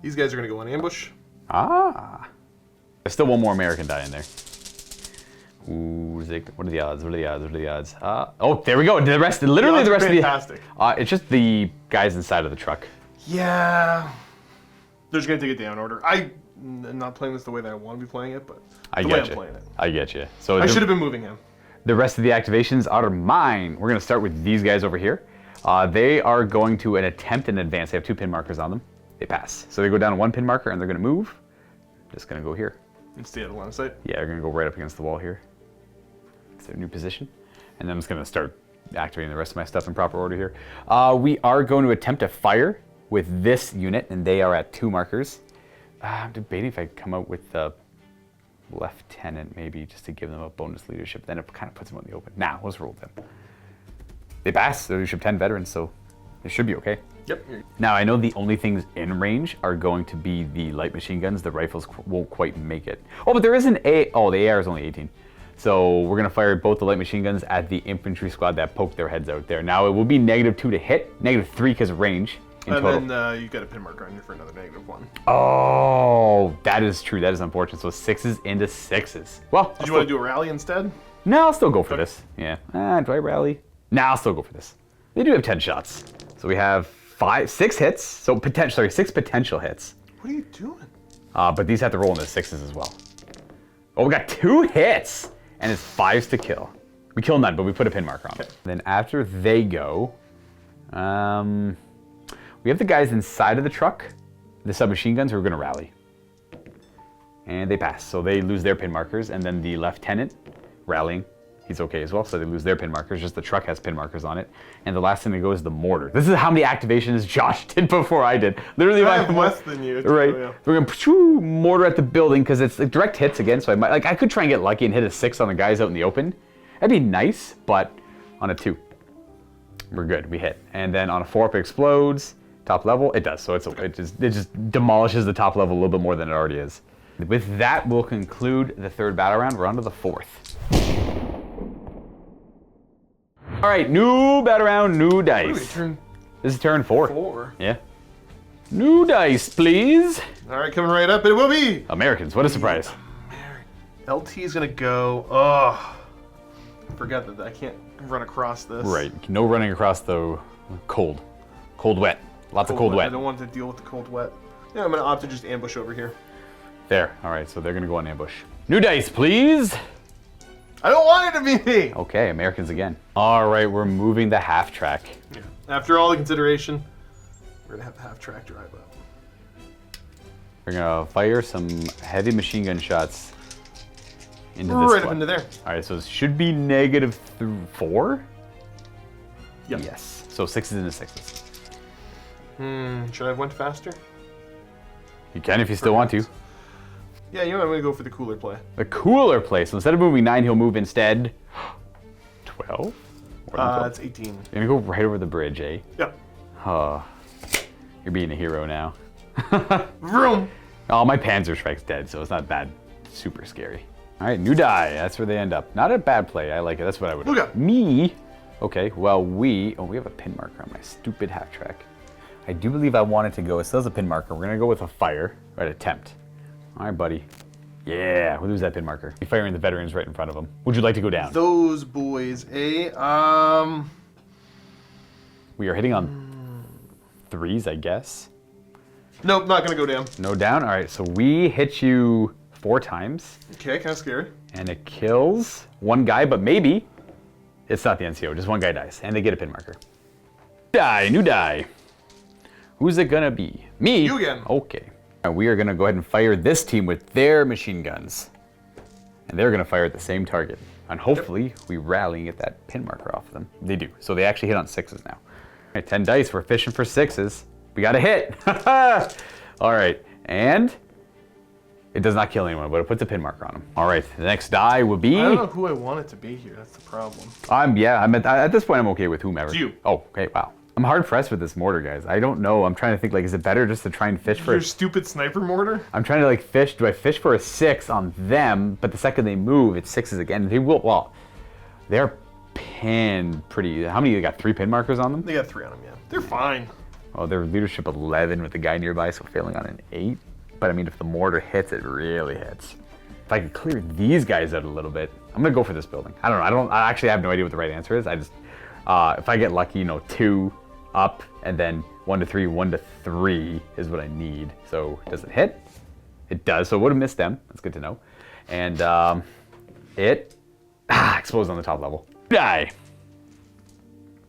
These guys are gonna go on ambush. Ah. There's still 1 more American die in there. Ooh, what are the odds? What are the odds? What are the odds? Oh, there we go. The rest, literally the rest fantastic. of the. It's just the guys inside of the truck. Yeah. They're just gonna take it down order. I'm not playing this the way that I want to be playing it, but the way I'm playing it. I get you. So I should have been moving him. The rest of the activations are mine. We're gonna start with these guys over here. They are going to attempt an advance. They have 2 pin markers on them. They pass. So they go down 1 pin marker and they're going to move. Just going to go here. And stay out of line of sight. Yeah, they're going to go right up against the wall here. It's their new position. And then I'm just going to start activating the rest of my stuff in proper order here. We are going to attempt to fire with this unit, and they are at 2 markers. I'm debating if I come out with the lieutenant maybe just to give them a bonus leadership. Then it kind of puts them on the open. Nah, let's roll them. They pass. So leadership 10 veterans, so it should be okay. Yep. Now, I know the only things in range are going to be the light machine guns. The rifles won't quite make it. Oh, but there is an A. Oh, the AR is only 18. So we're going to fire both the light machine guns at the infantry squad that poked their heads out there. Now, it will be -2 to hit, -3 because of range in total. And then you got a pin marker on you for another -1. Oh, that is true. That is unfortunate. So 6s into 6s. Well, did you want to do a rally instead? No, I'll still go for this. Yeah. Do I rally? Nah, I'll still go for this. They do have 10 shots. So we have 6 hits. So 6 potential hits. What are you doing? But these have to roll into 6s as well. Oh, we got 2 hits. And it's 5s to kill. We kill none, but we put a pin marker on them. Then after they go, we have the guys inside of the truck, the submachine guns, who are going to rally. And they pass, so they lose their pin markers. And then the lieutenant rallying, he's okay as well, so they lose their pin markers. Just the truck has pin markers on it. And the last thing that goes is the mortar. This is how many activations Josh did before I did. Literally, I have less than you. Right. Yeah. We're gonna mortar at the building because it's like direct hits again. So I could try and get lucky and hit a 6 on the guys out in the open. That'd be nice, but on a 2, we're good. We hit. And then on a 4, if it explodes, top level, it does. So it just demolishes the top level a little bit more than it already is. With that, we'll conclude the 3rd battle round. We're on to the 4th. All right, new battle round, new dice. This is turn 4. 4. Yeah. New dice, please. All right, coming right up, it will be Americans. What a surprise. LT is gonna go. Oh, I forgot that I can't run across this. Right. No running across the cold, wet. Lots of cold wet. I don't want to deal with the cold wet. Yeah, I'm gonna opt to just ambush over here. There. All right. So they're gonna go on ambush. New dice, please. I don't want it to be me. Okay, Americans again. All right, we're moving the half track. Yeah. After all the consideration, we're gonna have the half track drive up. We're gonna fire some heavy machine gun shots into this right one. up into there. All right, so it should be -4. Yep. Yes. So 6s into 6s. Should I have went faster? You can if you still want to. Yeah, you know what, I'm gonna go for the cooler play. The cooler play. So instead of moving 9, he'll move instead 12. That's 18. You're gonna go right over the bridge, eh? Yep. Oh, you're being a hero now. Vroom. Oh, my Panzer Strike's dead, so it's not bad. Super scary. All right, new die. That's where they end up. Not a bad play. I like it. That's what I would. Look up. Me. Okay. Well, we have a pin marker on my stupid half track. I do believe I wanted to go. It still has a pin marker. We're gonna go with a fire. Right, attempt. All right, buddy. Yeah, we'll lose that pin marker. You're firing the veterans right in front of them. Would you like to go down? Those boys, eh? We are hitting on 3s, I guess. Nope, not gonna go down. No down. All right, so we hit you 4 times. Okay, kind of scary. And it kills 1 guy, but maybe it's not the NCO. Just 1 guy dies, and they get a pin marker. Die, new die. Who's it gonna be? Me. You again. Okay. And we are gonna go ahead and fire this team with their machine guns, and they're gonna fire at the same target. And hopefully we rally and get that pin marker off of them. They do. So they actually hit on 6s now. All right, 10 dice. We're fishing for 6s. We got a hit. All right, and it does not kill anyone, but it puts a pin marker on them. All right, the next die will be. I don't know who I want it to be here. That's the problem. I'm at this point I'm okay with whomever. It's you. Oh, okay, wow. I'm hard pressed with this mortar, guys. I don't know. I'm trying to think, like, is it better just to try and fish for Your stupid sniper mortar? I'm trying to, like, fish. Do I fish for a 6 on them, but the second they move, it's 6s again? They will, well, they're pinned pretty. How many? They got 3 pin markers on them? They got 3 on them, yeah. They're fine. Oh, they're leadership 11 with the guy nearby, so failing on an 8. But, I mean, if the mortar hits, it really hits. If I could clear these guys out a little bit, I'm going to go for this building. I don't know. I actually have no idea what the right answer is. I just, if I get lucky, 2 up, and then 1 to 3, 1 to 3 is what I need. So does it hit? It does. So it would have missed them. That's good to know. And it explodes on the top level. Die.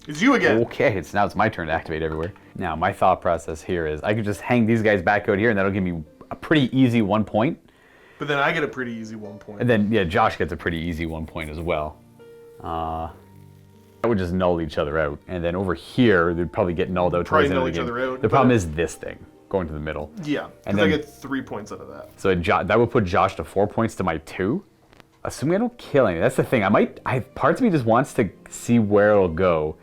It's you again. Okay, now it's my turn to activate everywhere. Now, my thought process here is I could just hang these guys back out here, and that'll give me a pretty easy 1 point. But then I get a pretty easy 1 point. And then, yeah, Josh gets a pretty easy 1 point as well. That would just null each other out. And then over here, they'd probably get nulled out. Probably towards the end null of the each game. other out, The problem but- is this thing, going to the middle. Yeah, And because I then- get 3 points out of that. So that would put Josh to 4 points to my 2. Assuming I don't kill anything. That's the thing. Parts of me just wants to see where it'll go.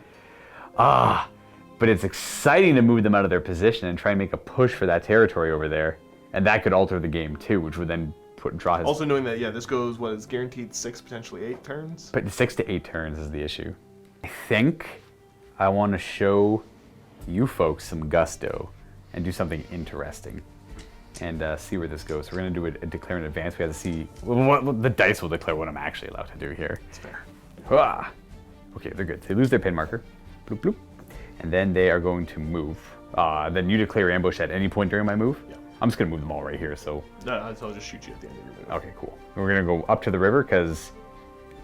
But it's exciting to move them out of their position and try and make a push for that territory over there. And that could alter the game too, which would then draw his... Also knowing that, yeah, this goes, what, it's guaranteed 6, potentially 8 turns? But 6 to 8 turns is the issue. I think I want to show you folks some gusto and do something interesting. And see where this goes. So we're going to do a declare in advance. We have to see what the dice will declare what I'm actually allowed to do here. It's fair. Okay, they're good. They lose their pin marker. Bloop, bloop. And then they are going to move. Then you declare ambush at any point during my move. Yeah. I'm just going to move them all right here. So. No, I'll just shoot you at the end of your move. Okay, cool. We're going to go up to the river because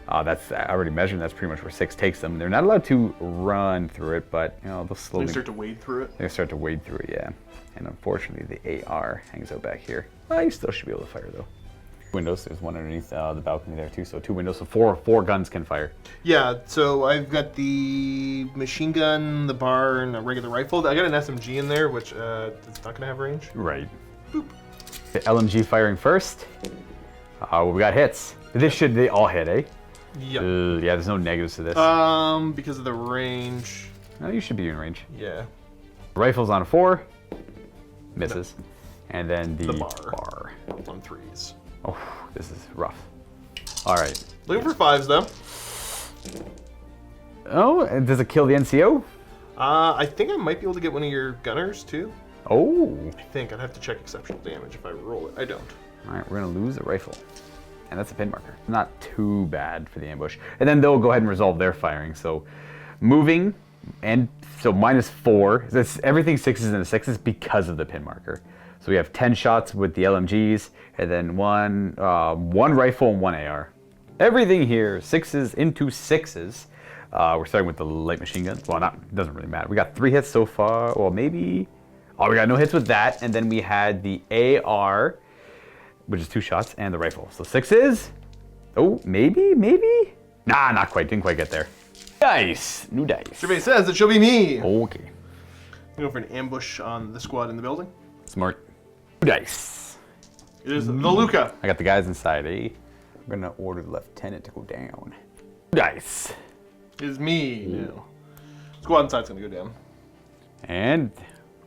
that's I already measured. That's pretty much where 6 takes them. They're not allowed to run through it, but you know they'll slowly. They start to wade through it. They start to wade through it, yeah. And unfortunately, the AR hangs out back here. Well, you still should be able to fire though. Windows. There's one underneath the balcony there too. So 2 windows. So four guns can fire. Yeah. So I've got the machine gun, the bar, and a regular rifle. I got an SMG in there, which it's not gonna have range. Right. Boop. The LMG firing first. We got hits. They all hit, eh? Yeah. Yeah. There's no negatives to this. Because of the range. No, you should be in range. Yeah. Rifle's on 4. Misses. And then the bar. On 3s. Oh, this is rough. All right. Looking for 5s though. Oh, and does it kill the NCO? I think I might be able to get one of your gunners too. Oh. I think I'd have to check exceptional damage if I roll it. I don't. All right, we're gonna lose a rifle. And that's a pin marker. Not too bad for the ambush. And then they'll go ahead and resolve their firing. So moving, and so -4. That's everything 6s and 6s because of the pin marker. So we have 10 shots with the LMGs, and then one rifle and 1 AR. Everything here, 6s into 6s. We're starting with the light machine gun. Well, it doesn't really matter. We got 3 hits so far. Well, maybe. Oh, we got no hits with that. And then we had the AR, which is 2 shots, and the rifle. So 6s. Oh, maybe? Nah, not quite. Didn't quite get there. Dice. New dice. Survey says it shall be me. Okay. Go for an ambush on the squad in the building. Smart. New dice. It is the Luca. I got the guys inside, eh? I'm gonna order the lieutenant to go down. New dice. It is me now. Squad inside's gonna go down. And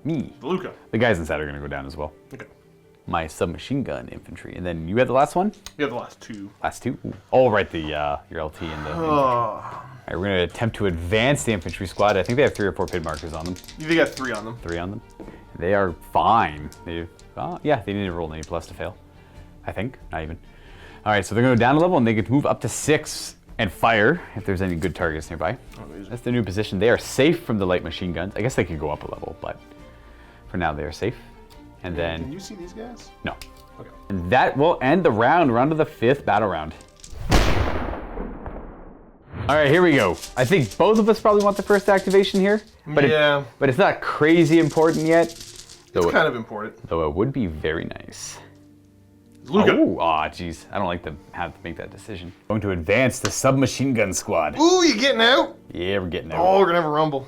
me. The Luca. The guys inside are gonna go down as well. Okay. My submachine gun infantry. And then you had the last one? You have the last 2. Last 2? Ooh. Oh, right, your LT and the infantry. All right, we're gonna attempt to advance the infantry squad. I think they have 3 or 4 pin markers on them. You got 3 on them. 3 on them. They are fine. Yeah, they didn't roll an A+ to fail. I think, not even. All right, so they're gonna go down a level and they get to move up to 6 and fire if there's any good targets nearby. That's their new position. They are safe from the light machine guns. I guess they could go up a level, but for now they are safe. And then, Can you see these guys? no. Okay. And that will end the round of the 5th battle round. All right, here we go. I think both of us probably want the first activation here, but Yeah. but it's not crazy important yet. It's kind of important. Though it would be very nice. Luca. Oh, jeez. I don't like to have to make that decision. Going to advance the submachine gun squad. Ooh, you getting out? Yeah, we're getting there. Oh, we're gonna have a rumble.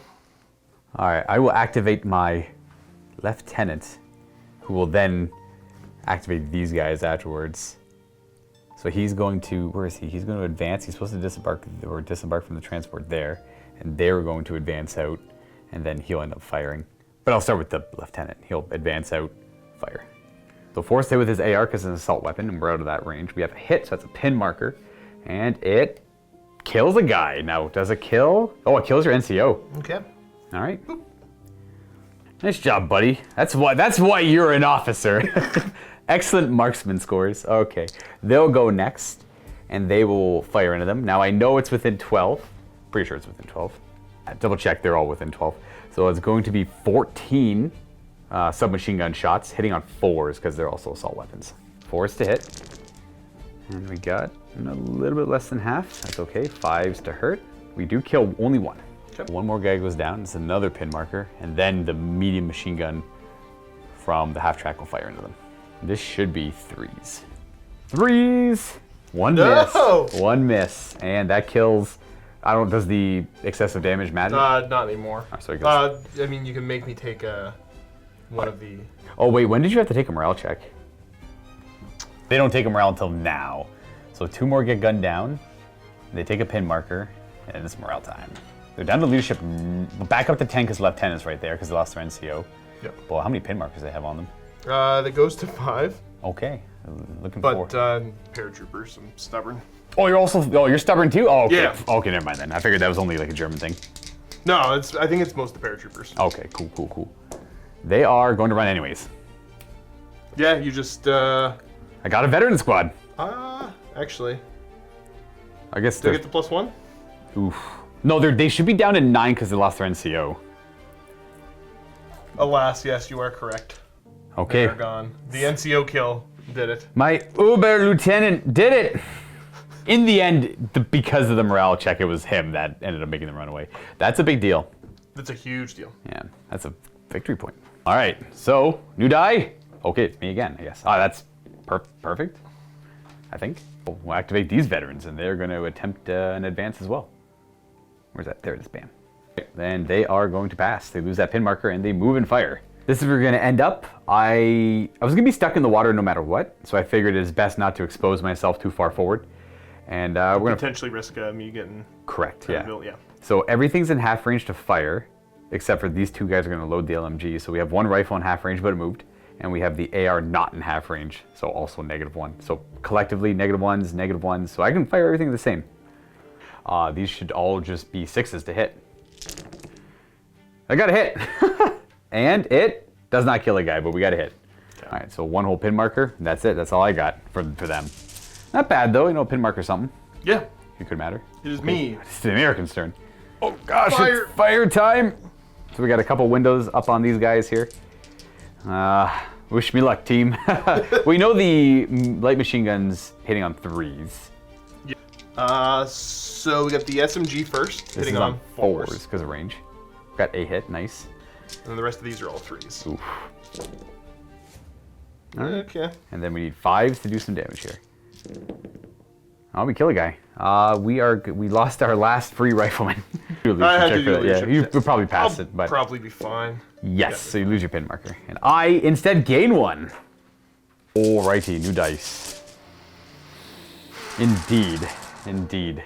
All right, I will activate my lieutenant, who will then activate these guys afterwards. So he's going to, where is he? He's going to advance. He's supposed to disembark from the transport there, and they're going to advance out, and then he'll end up firing. But I'll start with the lieutenant. He'll advance out, fire. So 4 stay with his AR because it's an assault weapon, and we're out of that range. We have a hit, so that's a pin marker, and it kills a guy. Now, does it kill? Oh, it kills your NCO. Okay. All right. Boop. Nice job, buddy. That's why you're an officer. Excellent marksman scores. Okay. They'll go next, and they will fire into them. Now, I know it's within 12. Pretty sure it's within 12. Double check, they're all within 12. So it's going to be 14 submachine gun shots, hitting on 4s because they're also assault weapons. 4s to hit. And we got a little bit less than half. That's okay. 5s to hurt. We do kill only 1. Okay. One more guy goes down. It's another pin marker. And then the medium machine gun from the half track will fire into them. This should be 3s. 3s! One miss. One miss. And that kills... I don't... Does the excessive damage matter? Not anymore. Oh, so it goes. I mean, you can make me take one of the... Oh, wait. When did you have to take a morale check? They don't take a morale until now. So 2 more get gunned down. They take a pin marker. And it's morale time. They're down to leadership. Back up to 10 because lieutenant's right there because they lost their NCO. Yep. Well, how many pin markers do they have on them? That goes to 5. Okay. Looking But forward. paratroopers, I'm stubborn. Oh, you're stubborn too? Oh, okay. Yeah. Okay, never mind then. I figured that was only like a German thing. No, I think it's most the paratroopers. Okay, cool. They are going to run anyways. Yeah, you just, I got a veteran squad. actually. I guess Did I they're... get the +1? Oof. No, they should be down to 9 because they lost their NCO. Alas, yes, you are correct. Okay. They're gone. The NCO kill did it. My Uber lieutenant did it. In the end, because of the morale check, it was him that ended up making them run away. That's a big deal. That's a huge deal. Yeah, that's a victory point. All right, so new die. Okay, it's me again, I guess. That's perfect, I think. We'll activate these veterans, and they're going to attempt an advance as well. Where's that? There it is, bam. Then they are going to pass. They lose that pin marker, and they move and fire. This is where we're going to end up. I was going to be stuck in the water no matter what, so I figured it's best not to expose myself too far forward. And we're going to potentially risk me getting... Correct, yeah. Yeah. So everything's in half range to fire, except for these 2 guys are going to load the LMG. So we have 1 rifle in half range, but it moved. And we have the AR not in half range, so also -1. So collectively, -1s, -1s. So I can fire everything the same. These should all just be 6s to hit. I got a hit. And it does not kill a guy, but we got a hit. Okay. All right, so 1 whole pin marker. That's it. That's all I got for them. Not bad, though. You know, pin marker something. Yeah. It could matter. It is me. It's the American's turn. Oh, gosh. Fire. It's fire time. So we got a couple windows up on these guys here. Wish me luck, team. We know the light machine guns hitting on 3s. Yeah. So we got the SMG first, This hitting is on 4s. because of range. Got a hit, nice. And the rest of these are all 3s. Oof. Okay. And then we need 5s to do some damage here. Oh, we kill a guy. We lost our last free rifleman. I had to do that. Yeah, you would probably pass I'll it, but probably be fine. yes. So you lose your pin marker, and I instead gain 1. Alrighty, new dice. Indeed.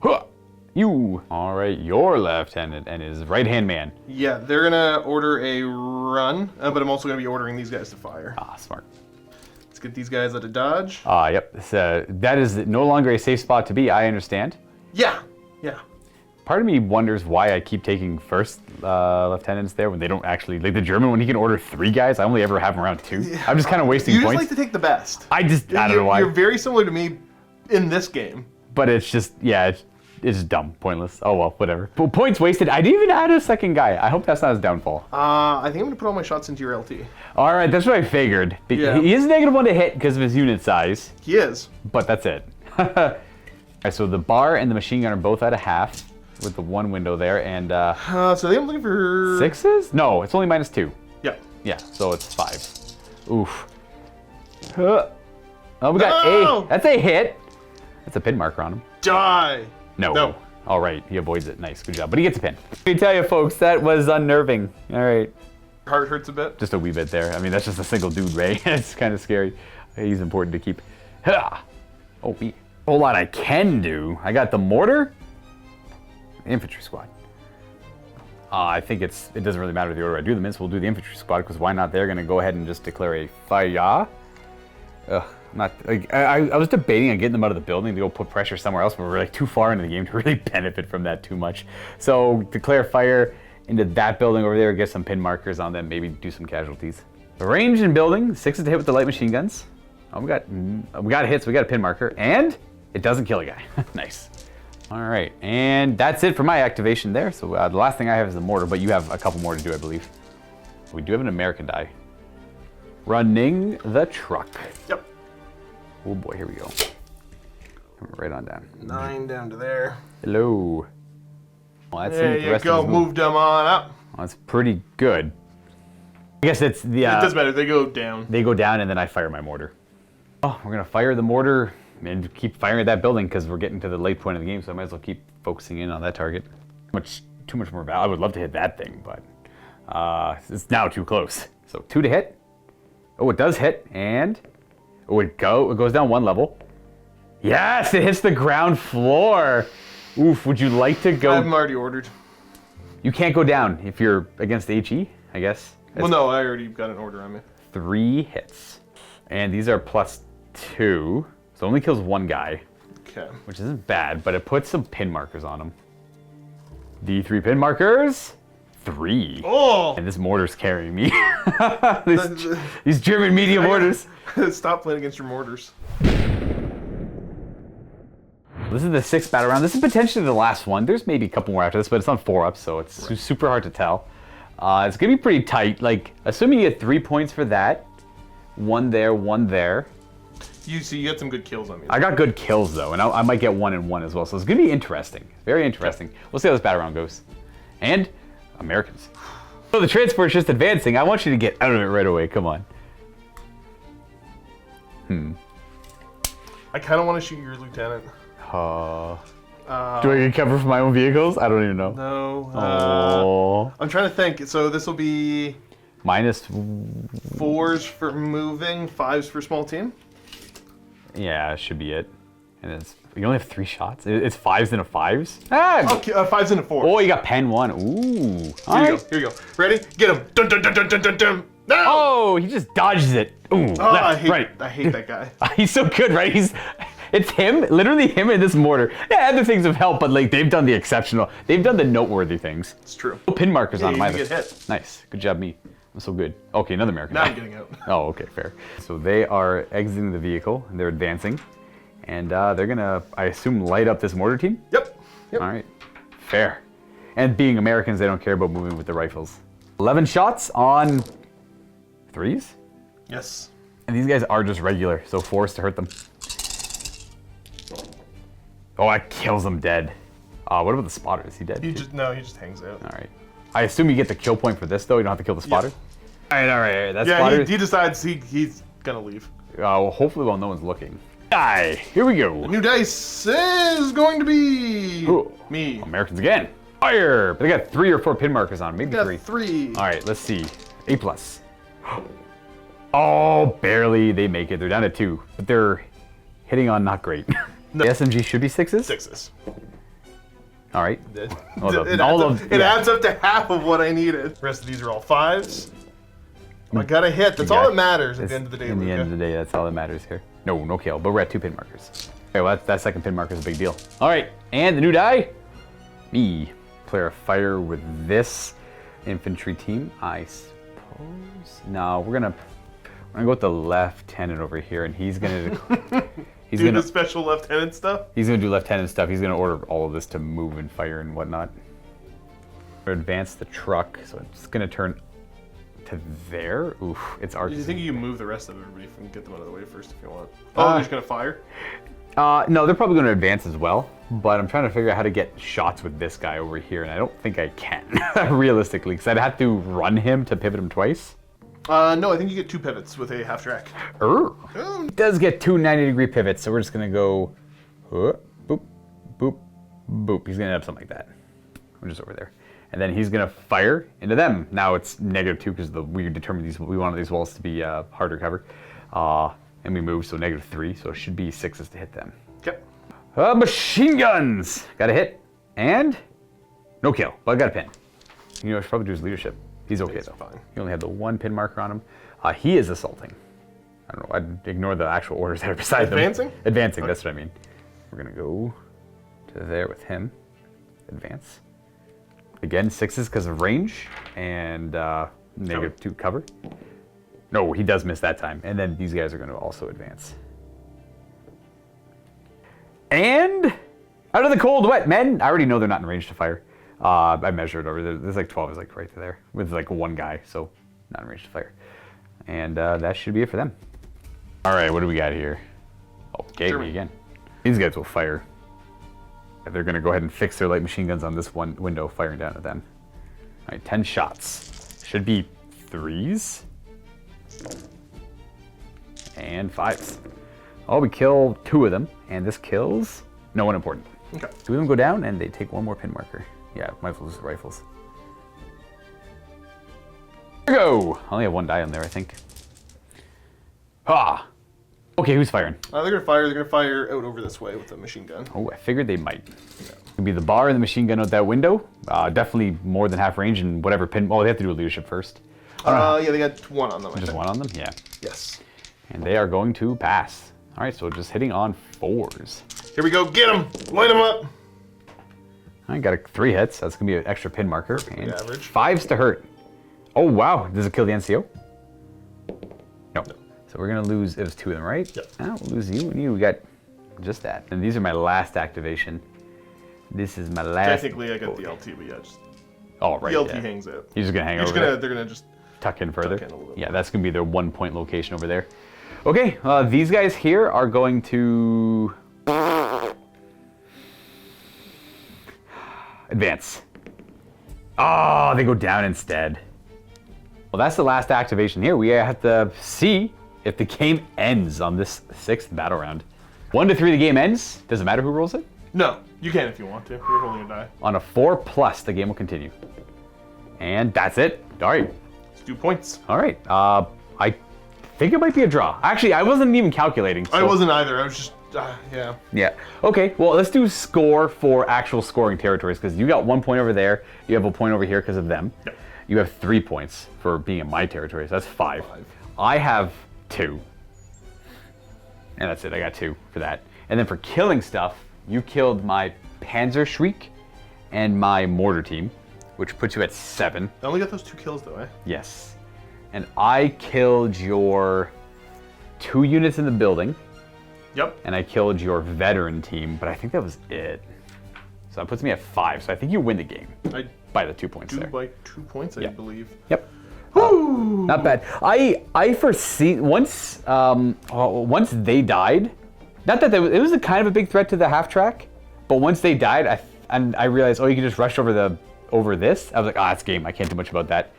Huh. You. All right, your lieutenant and his right-hand man. Yeah, they're gonna order a run, but I'm also gonna be ordering these guys to fire. Smart. Let's get these guys out of dodge. Yep. So that is no longer a safe spot to be. I understand. Yeah. Part of me wonders why I keep taking first lieutenants there when they don't actually, like the German when he can order 3 guys. I only ever have him around 2. Yeah. I'm just kind of wasting You points. just like to take the best. I don't know why. You're very similar to me in this game. But it's just, yeah, it's dumb, pointless. Oh well, whatever. But points wasted. I didn't even add a second guy. I hope that's not his downfall. I think I'm gonna put all my shots into your LT. All right, that's what I figured. Yeah. He is -1 to hit because of his unit size. He is. But that's it. All right, so the bar and the machine gun are both at a half with the 1 window there, and so I think I'm looking for 6s? No, it's only -2. Yeah. Yeah, so it's 5s. Oof. Oh, we got No! a. That's a hit. That's a pin marker on him. Die. No. All right, he avoids it. Nice, good job. But he gets a pin. Let me tell you, folks, that was unnerving. All right. Heart hurts a bit. Just a wee bit there. I mean, that's just a single dude, Ray. It's kind of scary. He's important to keep. Oh, me. A whole lot I can do. I got the mortar. Infantry squad. I think it doesn't really matter the order I do them in, so we'll do the infantry squad, because why not? They're going to go ahead and just declare a fire. I was debating on getting them out of the building to go put pressure somewhere else, but we're like too far into the game to really benefit from that too much. So declare fire into that building over there, get some pin markers on them, maybe do some casualties. The range in building, 6s to hit with the light machine guns. Oh, we got hits, we got a pin marker, and it doesn't kill a guy. Nice. All right, and that's it for my activation there. So the last thing I have is the mortar, but you have a couple more to do, I believe. We do have an American die. Running the truck. Yep. Oh boy, here we go. Right on down. 9 down to there. Hello. Well, that's There the you rest go. of his move. Move them on up. Well, that's pretty good. I guess it's the. It doesn't matter. They go down. They go down, and then I fire my mortar. Oh, we're gonna fire the mortar and keep firing at that building because we're getting to the late point of the game, so I might as well keep focusing in on that target. Too much more value. I would love to hit that thing, but it's now too close. So 2 to hit. Oh, it does hit, and it goes down 1 level. Yes, it hits the ground floor. Oof, would you like to go? I'm already ordered. You can't go down if you're against HE, I guess. Well, no, I already got an order on me. 3 hits. And these are +2, so only kills 1 guy. Okay. Which isn't bad, but it puts some pin markers on him. D3 pin markers. 3. Oh! And this mortar's carrying me. these German medium mortars. Stop playing against your mortars. This is the 6th battle round. This is potentially the last one. There's maybe a couple more after this, but it's on 4-up, so it's super hard to tell. It's gonna be pretty tight. Like, assuming you get 3 points for that, 1 there, 1 there. You get some good kills on me. I got good kills though, and I might get 1 and 1 as well. So it's gonna be interesting. Very interesting. We'll see how this battle round goes. And Americans. So the transport's just advancing. I want you to get out of it right away. Come on. I kind of want to shoot your lieutenant. Do I get cover for my own vehicles? I don't even know. No. I'm trying to think. So this will be -4s for moving, 5s for small team. Yeah, it should be it. And you only have 3 shots. It's 5s and a 5s. Ah! Okay, 5s and a 4. Oh, you got pen 1. Ooh. Here you go. Ready? Get him. Dun dun dun dun dun dun dun. No! Oh, he just dodges it. Ooh. Oh, Left, right. I hate that guy. He's so good, right? It's him, literally him and this mortar. Yeah, other things have helped, but like they've done the exceptional. They've done the noteworthy things. It's true. No pin markers on him you either. get hit. Nice. Good job, me. I'm so good. Okay, another American. Now I'm getting out. Oh, okay, fair. So they are exiting the vehicle, and they're advancing. And they're gonna, I assume, light up this mortar team? Yep. All right. Fair. And being Americans, they don't care about moving with the rifles. 11 shots on 3s? Yes. And these guys are just regular, so 4s to hurt them. Oh, that kills them dead. What about the spotter? Is he dead? He just hangs out. All right. I assume you get the kill point for this, though. You don't have to kill the spotter. Yeah. All right. That Yeah, spotter. he decides he's gonna leave. Well, hopefully, while no one's looking. Die. Here we go. New dice is going to be Ooh. me. Americans again. Fire. But they got 3 or 4 pin markers on. Maybe Got 3. 3. All right. Let's see. A+. Oh, barely. They make it. They're down to 2, but they're hitting on not great. No. The SMG should be 6s. 6s. All right. It Yeah. adds up to half of what I needed. The rest of these are all 5s. I got a hit. That's all that matters at the end of the day, In the Luca. end of the day, that's all that matters here. No kill, but we're at 2 pin markers. Okay, well, that second pin marker is a big deal. All right, and the new die? Me. Player fire with this infantry team, I suppose. No, we're gonna go with the lieutenant over here, and he's gonna Do the special lieutenant stuff? He's gonna do lieutenant stuff. He's gonna order all of this to move and fire and whatnot. Advance the truck, so it's gonna turn to there. Oof, it's arc. Do you think you can move the rest of everybody and get them out of the way first if you want? Oh, they're just gonna fire? No, they're probably gonna advance as well, but I'm trying to figure out how to get shots with this guy over here, and I don't think I can, realistically, because I'd have to run him to pivot him twice. No, I think you get 2 pivots with a half track. It does get 2 90-degree pivots, so we're just gonna go boop, boop, boop. He's gonna have something like that. We're just over there. And then he's gonna fire into them. Now it's -2 because we determined we wanted these walls to be harder cover. And we moved, so -3, so it should be 6s to hit them. Okay. Machine guns! Got a hit. And no kill, but I got a pin. You know, I should probably do his leadership. He's okay though. Fine. He only had the 1 pin marker on him. He is assaulting. I don't know, I'd ignore the actual orders that are beside them. Advancing? Advancing, okay. That's what I mean. We're gonna go to there with him. Advance. Again, 6s because of range, and -2 cover. No, he does miss that time. And then these guys are gonna also advance. And out of the cold, wet men. I already know they're not in range to fire. I measured over there. There's like 12 is like right there with like 1 guy, so not in range to fire. And that should be it for them. All right, what do we got here? Oh, gave me again. These guys will fire. They're going to go ahead and fix their light machine guns on this one window, firing down at them. All right, 10 shots. Should be 3s. And 5s. Oh, we kill 2 of them, and this kills no one important. Okay. 2 of them go down, and they take 1 more pin marker. Yeah, might as well lose the rifles. There we go! I only have 1 die on there, I think. Ah! Okay, who's firing? They're gonna fire out over this way with a machine gun. Oh, I figured they might. It'd be the bar and the machine gun out that window. Definitely more than half range and whatever pin. Oh, they have to do a leadership first. Yeah, they got 1 on them. Just 1 on them? Yeah. Yes. And they are going to pass. All right, so just hitting on 4s. Here we go. Get them. Light them up. I got 3 hits. That's going to be an extra pin marker. And average. 5s to hurt. Oh, wow. Does it kill the NCO? No. So we're going to lose, it was 2 of them, right? Yep. We'll lose you and you. We got just that. And these are my last activation. This is my last. Technically, I got the LT, but yeah, just oh, right, the LT yeah. hangs out. You're just going to hang over there? They're going to just tuck in further. Tuck in a little bit Yeah, more. that's going to be their 1-point location over there. Okay, these guys here are going to advance. Oh, they go down instead. Well, that's the last activation here. We have to see if the game ends on this 6th battle round. 1 to 3, the game ends. Does it matter who rolls it? No, you can if you want to. You're rolling a die. On a 4+, the game will continue. And that's it. All right. Let's do points. All right. I think it might be a draw. Actually, I wasn't even calculating. I so- wasn't either. I was just, yeah. Yeah. Okay, well, let's do score for actual scoring territories, because you got 1 point over there. You have a point over here because of them. Yep. You have 3 points for being in my territory, so that's 5. I have 2. And that's it, I got 2 for that. And then for killing stuff, you killed my Panzer Shriek and my mortar team, which puts you at 7. I only got those 2 kills though, eh? Yes. And I killed your 2 units in the building. Yep. And I killed your veteran team, but I think that was it. So that puts me at 5. So I think you win the game I by the 2 points do there. by 2 points, I Yep. believe. Yep. Not bad. I foresee once once they died, not that it was a kind of a big threat to the half track, but once they died, I realized, oh, you can just rush over this. I was like, it's game. I can't do much about that.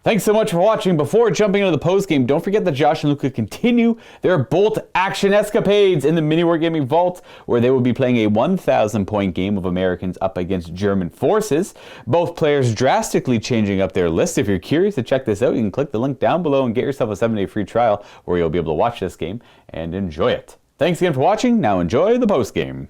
Thanks so much for watching. Before jumping into the post game, don't forget that Josh and Luca continue their bolt action escapades in the MiniWarGaming Vault, where they will be playing a 1,000-point game of Americans up against German forces. Both players drastically changing up their list. If you're curious to check this out, you can click the link down below and get yourself a 7-day free trial, where you'll be able to watch this game and enjoy it. Thanks again for watching. Now enjoy the post game.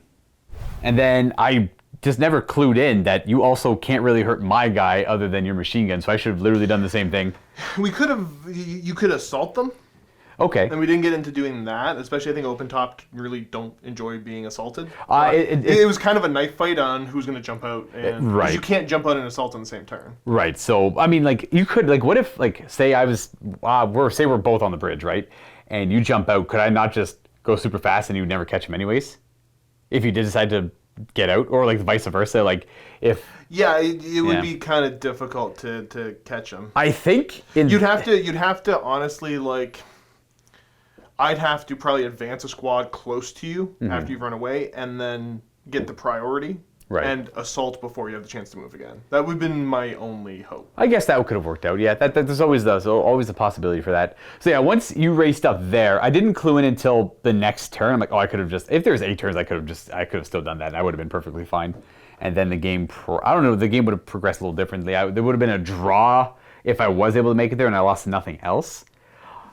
And then I just never clued in that you also can't really hurt my guy other than your machine gun, so I should have literally done the same thing. We could have, you could assault them, Okay. and we didn't get into doing that, especially I think open top really don't enjoy being assaulted. It was kind of a knife fight on who's going to jump out, and Right. you can't jump out and assault on the same turn. Right, so, I mean, like, you could, like, what if, like, say we're both on the bridge, right? And you jump out, could I not just go super fast and you would never catch him anyways? If you did decide to get out, or like vice versa, like if Yeah, it would Yeah. be kind of difficult to catch him. I think You'd have to honestly, like, I'd have to probably advance a squad close to you after you've run away, and then get the priority Right. and assault before you have the chance to move again. That would have been my only hope. I guess that could have worked out. Yeah, there's always a possibility for that. So yeah, once you raced up there, I didn't clue in until the next turn. I'm like, I could have just, if there's 8 turns, I could have still done that, and I would have been perfectly fine. And then the game, I don't know, the game would have progressed a little differently. There would have been a draw if I was able to make it there, and I lost nothing else.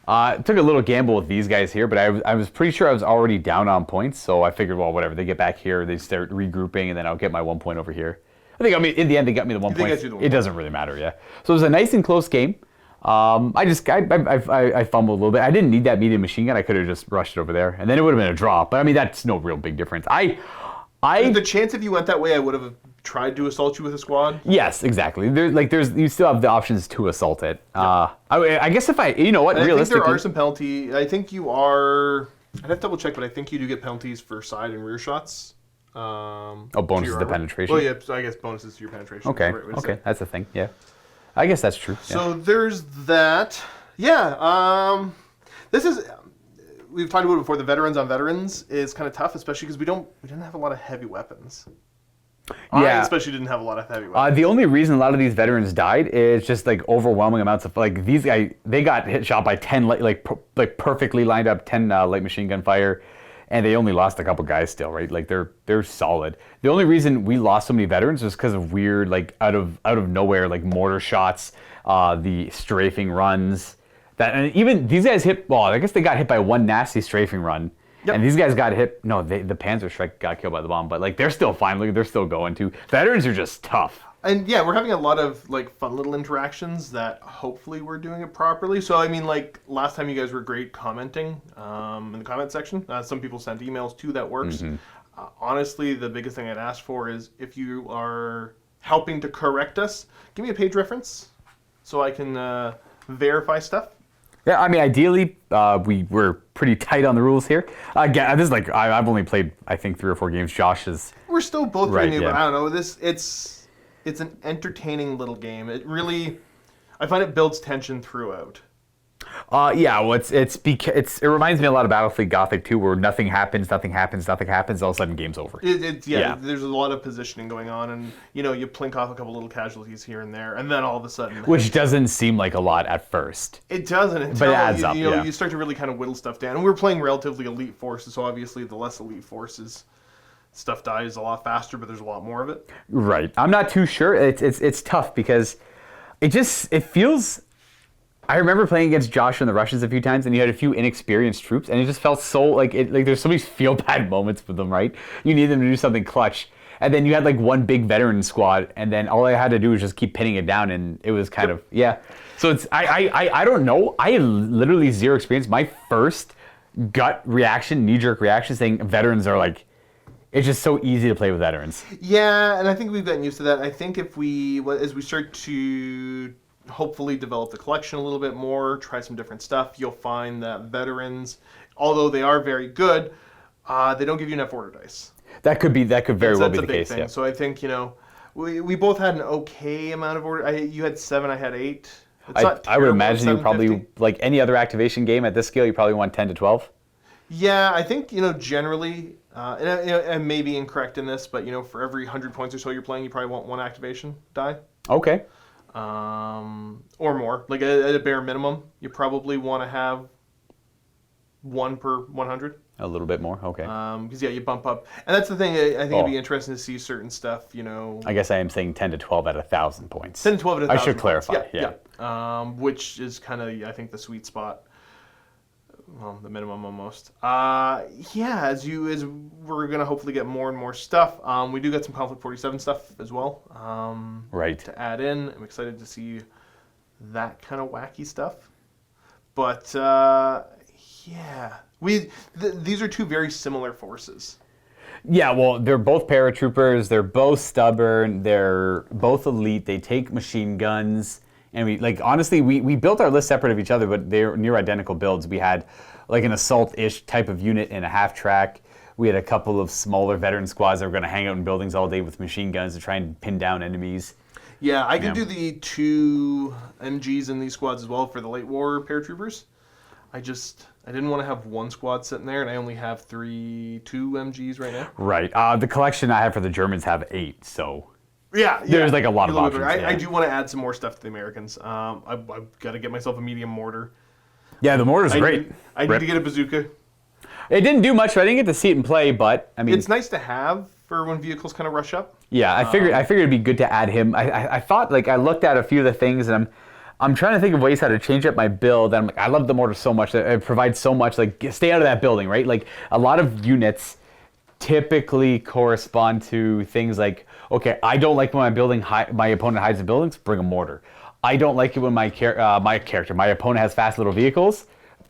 Took a little gamble with these guys here, but I was pretty sure I was already down on points, so I figured, well, whatever. They get back here, they start regrouping, and then I'll get my 1 point over here. I think, in the end, they got me the 1 They point. got you the 1 It doesn't really matter, yeah. So it was a nice and close game. I fumbled a little bit. I didn't need that medium machine gun. I could have just rushed it over there, and then it would have been a draw. But I mean, that's no real big difference. The chance if you went that way, I would have tried to assault you with a squad. Yes, exactly. You still have the options to assault it. I guess if you know what, And realistically, I think there are some penalty. I think you are. I'd have to double check, but I think you do get penalties for side and rear shots. bonuses your to armor. penetration. Well, yeah, so I guess bonuses to your penetration. Okay, is the right way to say okay, it. that's the thing. Yeah, I guess that's true. Yeah. So there's that. Yeah. This is. We've talked about it before. The veterans on veterans is kind of tough, especially because we didn't have a lot of heavy weapons. I Yeah. especially didn't have a lot of heavy weapons. The only reason a lot of these veterans died is just like overwhelming amounts of like these guys. They got shot by 10 like perfectly lined up 10 light machine gun fire, and they only lost a couple guys still, right? Like they're solid. The only reason we lost so many veterans was because of weird like out of nowhere like mortar shots, the strafing runs. That and even these guys hit. Well, I guess they got hit by one nasty strafing run. Yep. And these guys got hit. No, the Panzerschreck got killed by the bomb, but like they're still fine. Like they're still going to. Veterans are just tough. And yeah, we're having a lot of like fun little interactions that hopefully we're doing it properly. So I mean, like last time you guys were great commenting in the comment section. Some people sent emails too. That works. Honestly, the biggest thing I'd ask for is if you are helping to correct us, give me a page reference so I can verify stuff. Yeah, I mean, ideally, we were pretty tight on the rules here. Again, this is like I've only played I think 3 or 4 games. Josh is. We're still both Right, pretty new, yeah. but I don't know. It's an entertaining little game. It really, I find it builds tension throughout. Yeah, well, it reminds me a lot of Battlefield Gothic 2, where nothing happens, all of a sudden game's over. Yeah, there's a lot of positioning going on, and you know, you plink off a couple little casualties here and there, and then all of a sudden, Which doesn't seem like a lot at first. it doesn't. Until But it adds up, you know, yeah. you start to really kind of whittle stuff down. And we're playing relatively elite forces, so obviously the less elite forces, stuff dies a lot faster, but there's a lot more of it. Right. I'm not too sure. It's tough because it feels. I remember playing against Josh and the Russians a few times, and you had a few inexperienced troops, and it just felt so like there's so many feel bad moments with them, right? You need them to do something clutch, and then you had like one big veteran squad, and then all I had to do was just keep pinning it down, and it was kind of yeah. So it's I don't know. I had literally zero experience. My first gut reaction, knee jerk reaction, saying veterans are like. It's just so easy to play with veterans. Yeah, and I think we've gotten used to that. I think as we start to hopefully develop the collection a little bit more, try some different stuff, you'll find that veterans, although they are very good, they don't give you enough order dice. That could very well be That's the a big case. thing. Yeah. So I think, you know, we both had an okay amount of order. You had 7, I had 8. It's not I would terrible, imagine you probably 750. like any other activation game at this scale, you probably want 10 to 12. Yeah, I think, you know, generally, and maybe incorrect in this, but, you know, for every 100 points or so you're playing, you probably want 1 activation die. Okay. Or more. Like at a bare minimum, you probably want to have 1 per 100. A little bit more. Okay. Because, yeah, you bump up. And that's the thing, I think it'd be interesting to see certain stuff, you know. I guess I am saying 10 to 12 at 1,000 points. 10 to 12 at 1,000 I should clarify. points. Yeah. Which is kind of, I think, the sweet spot. Well, the minimum almost. Yeah, as we're gonna hopefully get more and more stuff. We do get some Conflict 47 stuff as well. Right. To add in, I'm excited to see that kind of wacky stuff. But yeah, these are 2 very similar forces. Yeah, well, they're both paratroopers. They're both stubborn. They're both elite. They take machine guns. And we built our list separate of each other, but they're near identical builds. We had like an assault-ish type of unit and a half-track. We had a couple of smaller veteran squads that were going to hang out in buildings all day with machine guns to try and pin down enemies. Yeah, I can do the 2 MGs in these squads as well for the late war paratroopers. I didn't want to have 1 squad sitting there, and I only have 2 MGs right now. Right. The collection I have for the Germans have 8, so... Yeah, There's like a lot of options. I do want to add some more stuff to the Americans. I've got to get myself a medium mortar. Yeah, the mortar's great. I need to get a bazooka. It didn't do much, so I didn't get to see it in play, but I mean, It's nice to have for when vehicles kind of rush up. yeah, I figured it'd be good to add him. I thought like I looked at a few of the things, and I'm trying to think of ways how to change up my build. And I'm like, I love the mortar so much. It provides so much. Like, stay out of that building, right? Like a lot of units typically correspond to things like, okay, I don't like when my opponent hides in buildings, bring a mortar. I don't like it when my opponent has fast little vehicles,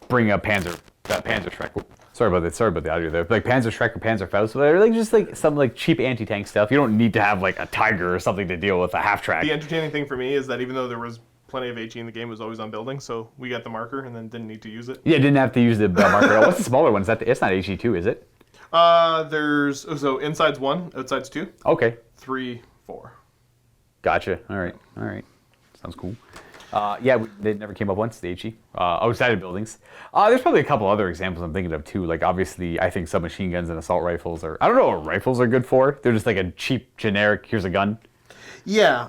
bring a Panzerschreck. Sorry about the audio there. Like Panzerschreck or Panzerfaust, they're like just like some like cheap anti-tank stuff. You don't need to have like a Tiger or something to deal with a half-track. The entertaining thing for me is that even though there was plenty of HE in the game, it was always on buildings, so we got the marker and then didn't need to use it. Yeah, didn't have to use the marker. What's the smaller one? It's not HE2, is it? So inside's 1, outside's 2, Okay. 3, 4. Gotcha. All right. Sounds cool. They never came up once, the HE. Outside of buildings. There's probably a couple other examples I'm thinking of too. Like obviously, I think submachine guns and assault rifles are. I don't know what rifles are good for. They're just like a cheap, generic. Here's a gun. Yeah.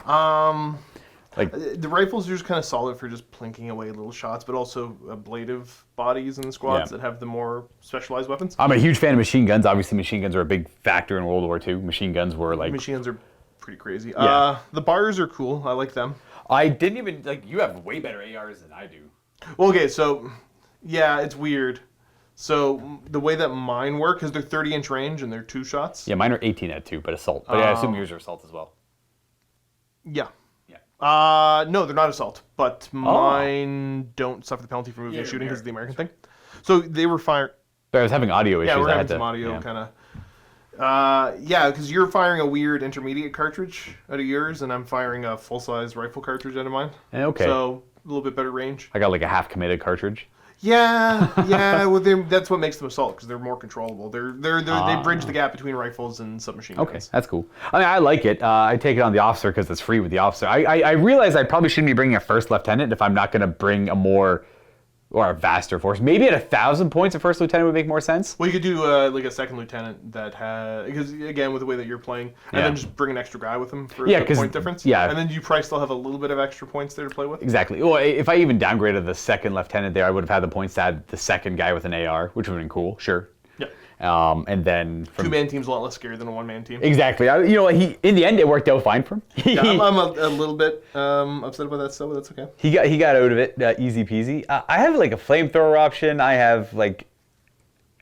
Like The rifles are just kind of solid for just plinking away little shots, but also ablative bodies in the squads that have the more specialized weapons. I'm a huge fan of machine guns. Obviously, machine guns are a big factor in World War II. Machine guns were like. Machine guns are pretty crazy. Yeah. The bars are cool. I like them. I didn't even like. You have way better ARs than I do. Well, okay, so yeah, it's weird. So the way that mine work, because they're 30-inch range and they're 2 shots. Yeah, mine are 18 at 2, but assault. But I assume yours are assault as well. Yeah. Yeah. No, they're not assault, but mine don't suffer the penalty for moving and shooting because of the American thing. So they were fired. But I was having audio issues. Yeah, we're I having had some to, audio kind of. Yeah, because you're firing a weird intermediate cartridge out of yours, and I'm firing a full-size rifle cartridge out of mine. Okay. So a little bit better range. I got like a half committed cartridge. Yeah. Well, that's what makes them assault because they're more controllable. They bridge the gap between rifles and submachine guns. Okay, that's cool. I mean, I like it. I take it on the officer because it's free with the officer. I realize I probably shouldn't be bringing a first lieutenant if I'm not going to bring a more or a vaster force. Maybe at 1,000 points, a first lieutenant would make more sense. Well, you could do like a second lieutenant that has, because again, with the way that you're playing, and then just bring an extra guy with him for the point difference. Yeah. And then you probably still have a little bit of extra points there to play with. Exactly. Well, if I even downgraded the second lieutenant there, I would have had the points to add the second guy with an AR, which would have been cool. Sure. Yeah. And then from 2-man team's a lot less scary than a 1-man team. Exactly. In the end, it worked out fine for him. Yeah, I'm a little bit upset about that still, but that's okay. He got out of it easy peasy. I have like a flamethrower option. I have like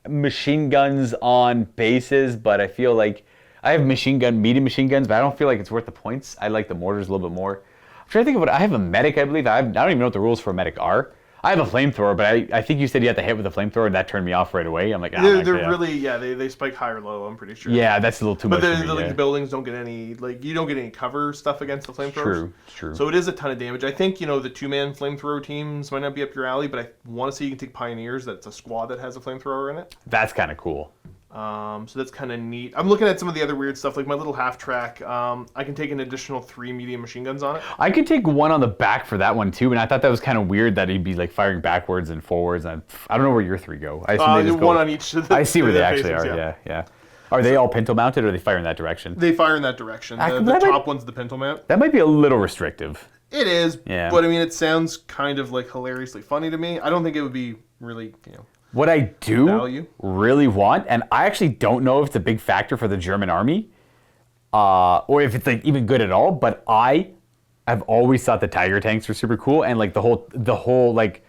machine guns on bases, but I feel like I have medium machine guns, but I don't feel like it's worth the points. I like the mortars a little bit more. I'm trying to think of I have a medic, I believe. I don't even know what the rules for a medic are. I have a flamethrower, but I think you said you had to hit with a flamethrower, and that turned me off right away. I'm like, they spike high or low, I'm pretty sure. Yeah, that's a little too much for me. But the buildings don't get any, you don't get any cover stuff against the flamethrowers. True. So it is a ton of damage. I think, the 2-man flamethrower teams might not be up your alley, but I want to see you can take Pioneers. That's a squad that has a flamethrower in it. That's kind of cool. So that's kind of neat. I'm looking at some of the other weird stuff, like my little half track. I can take an additional 3 medium machine guns on it. I could take one on the back for that one too, and I thought that was kind of weird that he'd be like firing backwards and forwards. And I don't know where your 3 go. I assume they just go one on each. I see where they actually are. Yeah. Are they all pinto mounted, or are they fire in that direction? They fire in that direction. The top one's the pinto mount. That might be a little restrictive. It is, yeah. But I mean, it sounds kind of like hilariously funny to me. I don't think it would be really, What I do really want, and I actually don't know if it's a big factor for the German army, or if it's like even good at all, but I have always thought the Tiger tanks were super cool, and like the whole like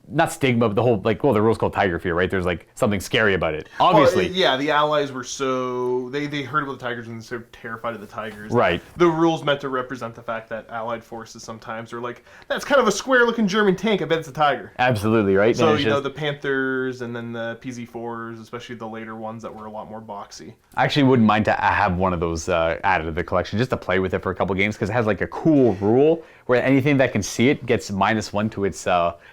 not stigma, but the whole the rule's called Tiger Fear, right? There's like something scary about it. Obviously. The Allies were so they heard about the Tigers and they're so terrified of the Tigers. Right. The rule's meant to represent the fact that Allied forces sometimes are like, that's kind of a square-looking German tank. I bet it's a Tiger. Absolutely, right? So the Panthers and then the PZ4s, especially the later ones that were a lot more boxy. I actually wouldn't mind to have one of those added to the collection just to play with it for a couple games because it has like a cool rule where anything that can see it gets -1 to its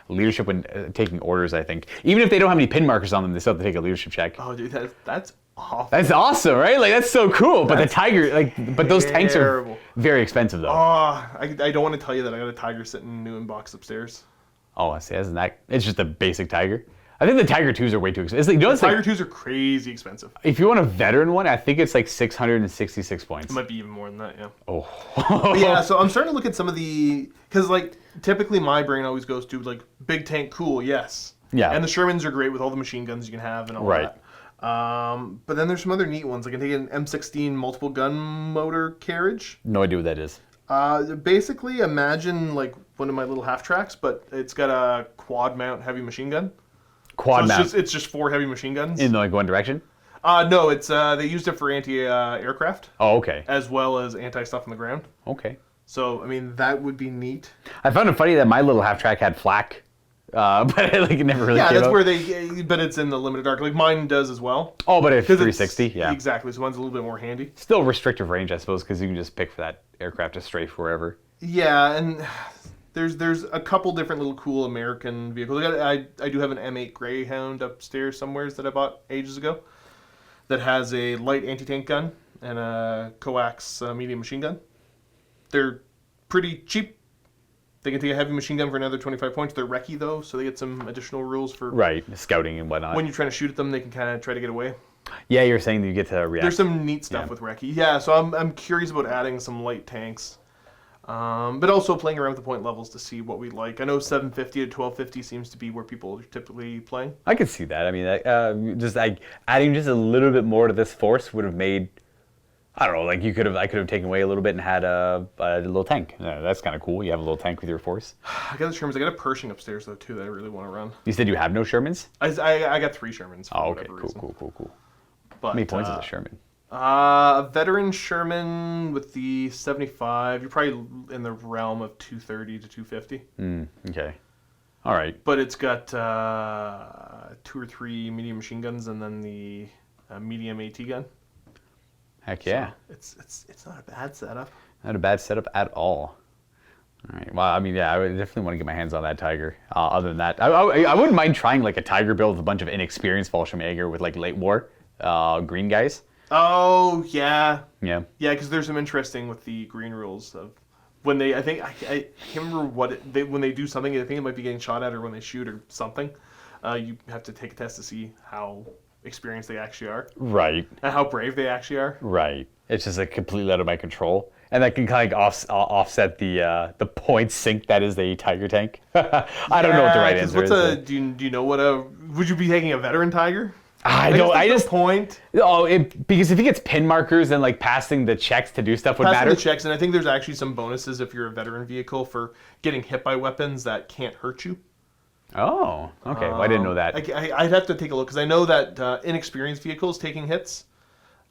leadership when taking orders, I think. Even if they don't have any pin markers on them, they still have to take a leadership check. Oh, dude, that's awful. That's awesome, right? Like, that's so cool. But the Tiger, but those tanks are very expensive, though. Oh, I don't want to tell you that I got a Tiger sitting new in box upstairs. Oh, I see. Isn't that? It's just a basic Tiger. I think the Tiger 2s are way too expensive. The Tiger 2s are crazy expensive. If you want a veteran one, I think it's like 666 points. It might be even more than that, yeah. Oh. Yeah, so I'm starting to look at some of the... Because, typically my brain always goes to, big tank, cool, yes. Yeah. And the Shermans are great with all the machine guns you can have and all that. But then there's some other neat ones. I can take an M16 multiple gun motor carriage. No idea what that is. Basically, imagine, one of my little half tracks, but it's got a quad mount heavy machine gun. Quad mount. It's just 4 heavy machine guns. In one direction? No, it's they used it for anti-aircraft. Oh, okay. As well as anti-stuff on the ground. Okay. So, I mean, that would be neat. I found it funny that my little half track had flak, but it never really came that's out. where but it's in the limited dark. Mine does as well. Oh, but it's 360, yeah. Exactly, so mine's a little bit more handy. Still restrictive range, I suppose, because you can just pick for that aircraft to strafe wherever. Yeah, and there's a couple different little cool American vehicles. I do have an M8 Greyhound upstairs somewhere that I bought ages ago that has a light anti-tank gun and a coax medium machine gun. They're pretty cheap They can take a heavy machine gun for another 25 points. They're recce, though, so they get some additional rules for... Right, scouting and whatnot. When you're trying to shoot at them, they can kind of try to get away. Yeah, you're saying that you get to react. There's some neat stuff with recce. Yeah, so I'm curious about adding some light tanks. But also playing around with the point levels to see what we like. I know 750 to 1250 seems to be where people are typically playing. I could see that. I mean, just like adding just a little bit more to this force would have made... I don't know, like I could have taken away a little bit and had a little tank. Yeah, that's kind of cool. You have a little tank with your force. I got the Shermans. I got a Pershing upstairs, though, too, that I really want to run. You said you have no Shermans? I got 3 Shermans. Oh, okay, cool. But, how many points is a Sherman? A veteran Sherman with the 75, you're probably in the realm of 230 to 250. Okay. All right. But it's got 2 or 3 medium machine guns and then the medium AT gun. Heck yeah. So it's not a bad setup. Not a bad setup at all. All right. Well, I mean, yeah, I would definitely want to get my hands on that Tiger. Other than that, I wouldn't mind trying like a Tiger build with a bunch of inexperienced Fallschirmjäger with like late war green guys. Oh, yeah. Yeah. Yeah, because there's some interesting with the green rules of when they, I can't remember when they do something, I think it might be getting shot at or when they shoot or something. You have to take a test to see how experienced they actually are. Right. And how brave they actually are. Right. It's just like completely out of my control. And that can kind of offset the point sink that is the Tiger tank. I don't know what the right answer is. Do you know what would you be taking a veteran Tiger? I don't. I just point. Oh, because if he gets pin markers and like passing the checks to do stuff would matter. Passing the checks, and I think there's actually some bonuses if you're a veteran vehicle for getting hit by weapons that can't hurt you. Oh, okay. Well, I didn't know that. I'd have to take a look because I know that inexperienced vehicles taking hits.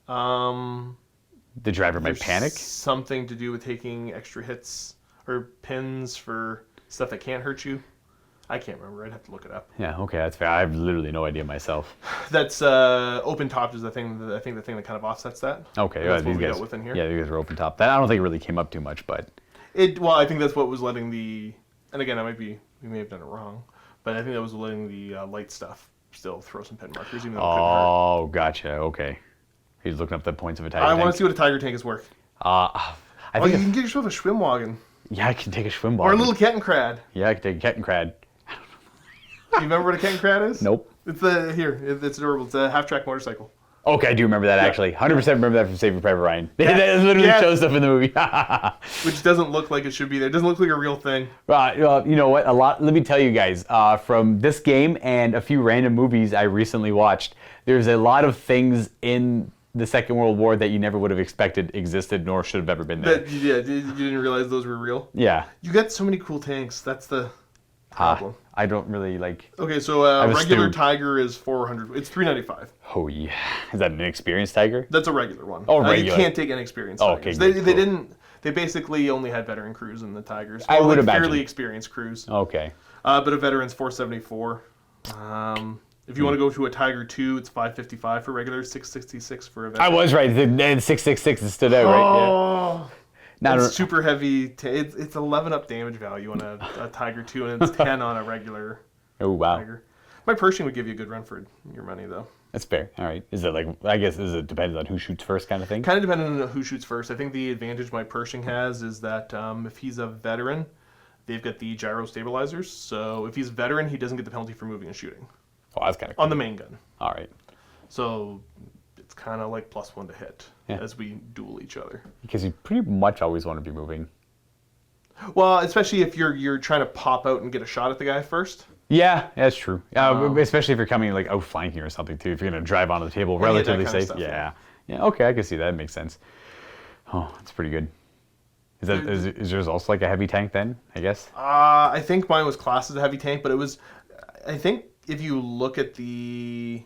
The driver might panic. Something to do with taking extra hits or pins for stuff that can't hurt you. I can't remember. I'd have to look it up. Yeah, okay, that's fair. I have literally no idea myself. That's open top is the thing. I think the thing that kind of offsets that. Okay, that's these what we guys. dealt with in here. Yeah, these guys are open top. That I don't think it really came up too much, but well, I think that's what was letting the. And again, we may have done it wrong, but I think that was letting the light stuff still throw some pin markers, even though it couldn't hurt. Oh, gotcha. Okay, he's looking up the points of a Tiger tank. I want to see what a Tiger tank is worth. I think you can get yourself a Schwimmwagen. Yeah, I can take a Schwimmwagen. Or a little Kettenkrad. Yeah, I can take a Kettenkrad. You remember what a Kettenkrad is? Nope. It's it's adorable. It's a half-track motorcycle. Okay, I do remember that actually. 100% remember that from Saving Private Ryan. That literally shows stuff in the movie. Which doesn't look like it should be there. It doesn't look like a real thing. You know what? Let me tell you guys, from this game and a few random movies I recently watched, there's a lot of things in the Second World War that you never would have expected existed nor should have ever been there. You didn't realize those were real? Yeah. You got so many cool tanks. That's the problem. I don't really like... Okay, so regular Tiger is 400. It's 395. Oh, yeah. Is that an experienced Tiger? That's a regular one. Oh, regular. You can't take inexperienced Tigers. Okay, they didn't... They basically only had veteran crews in the Tigers. I would imagine. Fairly experienced crews. Okay. But a veteran's 474. If you want to go to a Tiger 2, it's 555 for regular, 666 for a veteran. I was right. The 666 stood out, right? Oh. Yeah. It's super heavy. It's 11 up damage value on a Tiger 2, and it's 10 on a regular Tiger. My Pershing would give you a good run for your money, though. That's fair. All right. Is it I guess it depends on who shoots first kind of thing? Kind of depending on who shoots first. I think the advantage my Pershing has is that if he's a veteran, they've got the gyro stabilizers. So if he's a veteran, he doesn't get the penalty for moving and shooting. Oh, that's kind of cool. On the main gun. All right. So it's kind of like +1 to hit as we duel each other. Because you pretty much always want to be moving. Well, especially if you're trying to pop out and get a shot at the guy first. Yeah, that's true. Especially if you're coming like outflanking or something too. If you're going to drive onto the table relatively safe. Yeah. Okay, I can see that. It makes sense. Oh, that's pretty good. Is yours also like a heavy tank then, I guess? I think mine was classed as a heavy tank, but it was, I think if you look at the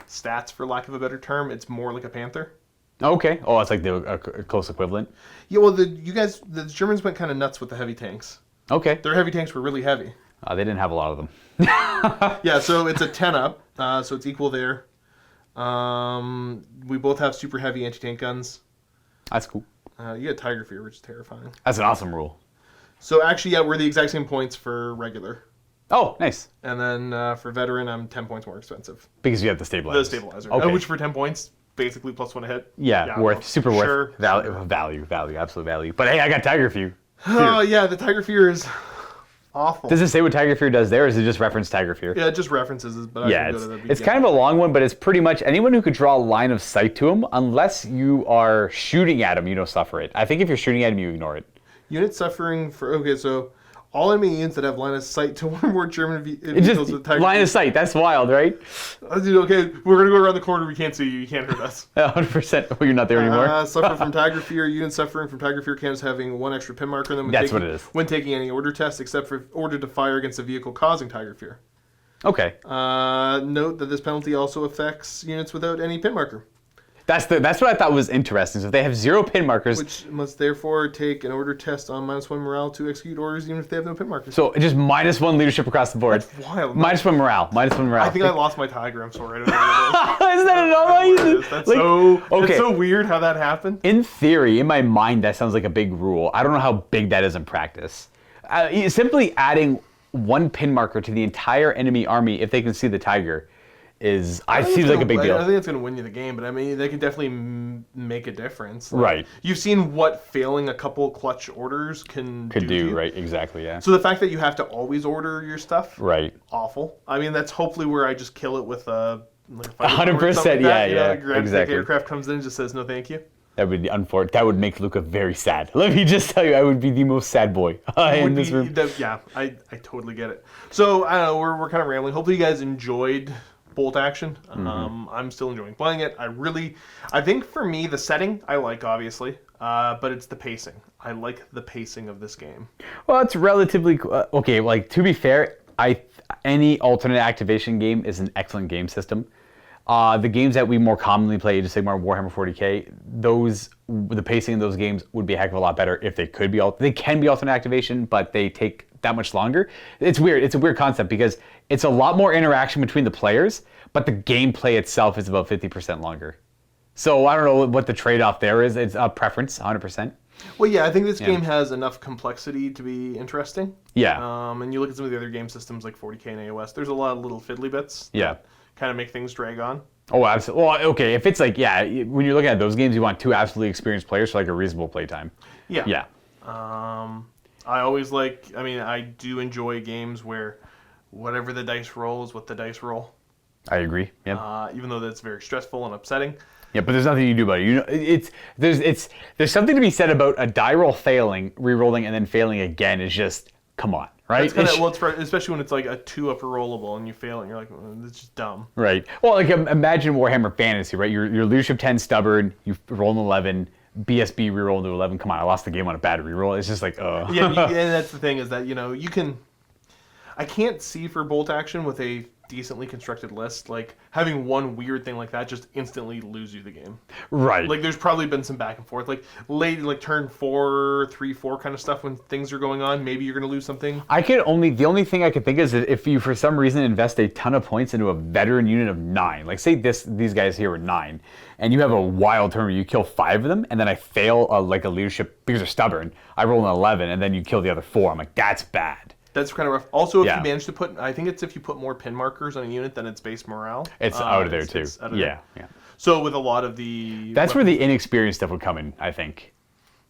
stats, for lack of a better term, it's more like a Panther. Okay. Oh, it's like the close equivalent. Yeah. Well, the Germans went kind of nuts with the heavy tanks. Okay. Their heavy tanks were really heavy. They didn't have a lot of them. Yeah. So it's a 10 up. So it's equal there. We both have super heavy anti-tank guns. That's cool. You got Tiger Fear, which is terrifying. That's an awesome rule. So actually, yeah, we're the exact same points for regular. Oh, nice. And then for veteran, I'm 10 points more expensive. Because you have the stabilizer. The stabilizer. Okay. Which for 10 points, basically +1 a hit. Yeah, super worth. Value, absolute value. But hey, I got Tiger Fear. Oh yeah, the Tiger Fear is awful. Does it say what Tiger Fear does there, or is it just reference Tiger Fear? Yeah, it just references it, but I Yeah, can go to the it's kind of a long one, but it's pretty much anyone who could draw a line of sight to him, unless you are shooting at him, you don't suffer it. I think if you're shooting at him, you ignore it. Unit suffering for... Okay, so all enemy units that have line of sight to one or more German It's vehicles just with Tiger line Fear. of sight. That's wild, right? Okay, we're going to go around the corner. We can't see you. You can't hurt us. 100%. Oh, you're not there anymore? Suffer from Tiger Fear. Units suffering from Tiger Fear counts having one extra pin marker in them when That's taking, what it is. when taking any order test, except for order to fire against a vehicle causing Tiger Fear. Okay. Note that this penalty also affects units without any pin marker, That's what I thought was interesting. So if they have 0 pin markers, which must therefore take an order test on -1 morale to execute orders even if they have no pin markers. so just -1 leadership across the board. That's wild. -1 morale. -1 morale. I think I lost my Tiger. I'm sorry. I don't know what it Isn't that is. anomaly? That's okay. It's so weird how that happened. In theory, in my mind, that sounds like a big rule. I don't know how big that is in practice. Simply adding 1 pin marker to the entire enemy army, if they can see the Tiger, seems like a big deal. I think it's going to win you the game, but I mean, they could definitely make a difference. Right. You've seen what failing a couple clutch orders can Could to do, you. right, exactly, yeah. So the fact that you have to always order your stuff, Right. awful. I mean, that's hopefully where I just kill it with a... Like a 100%, yeah, yeah, Grand exactly. aircraft comes in and just says, no thank you. That would be unfortunate. That would make Luca very sad. Let me just tell you, I would be the most sad boy in this room. Yeah, I totally get it. So, I don't know, we're kind of rambling. Hopefully you guys enjoyed Bolt Action. I'm still enjoying playing it. I think for me, the setting, I like, obviously, but it's the pacing. I like the pacing of this game. Well, it's relatively... okay, like, to be fair, any alternate activation game is an excellent game system. The games that we more commonly play, just say more Warhammer 40k, the pacing in those games would be a heck of a lot better if they could be they can be alternate activation, but they take that much longer. It's weird. It's a weird concept because it's a lot more interaction between the players, but the gameplay itself is about 50% longer. So I don't know what the trade-off there is. It's a preference, 100%. Well, yeah, I think this game has enough complexity to be interesting. Yeah. And you look at some of the other game systems like 40k and AOS, there's a lot of little fiddly bits. Yeah. Kind of make things drag on. Oh, absolutely. Well, okay, if it's like, yeah, when you're looking at those games, you want 2 absolutely experienced players for like a reasonable playtime. Yeah. Yeah. I do enjoy games where whatever the dice roll is what the dice roll. I agree. Yeah. Even though that's very stressful and upsetting. Yeah, but there's nothing you can do about it. You know, there's something to be said about a die roll failing, re-rolling, and then failing again. Is just come on, right? Especially when it's like a 2 upper rollable and you fail and you're like, it's just dumb. Right. Well, like imagine Warhammer Fantasy, right? Your leadership 10 stubborn, you roll an 11, BSB reroll into 11. Come on, I lost the game on a bad reroll. It's just like, Yeah, and that's the thing is that you can. I can't see for Bolt Action with a decently constructed list, like having one weird thing like that just instantly lose you the game. Right. Like there's probably been some back and forth, like late, like turn 4, 3, 4 kind of stuff when things are going on. Maybe you're gonna lose something. The only thing I could think is if you for some reason invest a ton of points into a veteran unit of 9, like say these guys here are 9, and you have a wild turn where you kill 5 of them, and then I fail like a leadership because they're stubborn. I roll an 11, and then you kill the other 4. I'm like, that's bad. That's kind of rough. Also, if you manage to put, I think it's if you put more pin markers on a unit than its base morale. It's out of there too. Yeah. So with a lot of the... That's where the inexperienced stuff would come in, I think.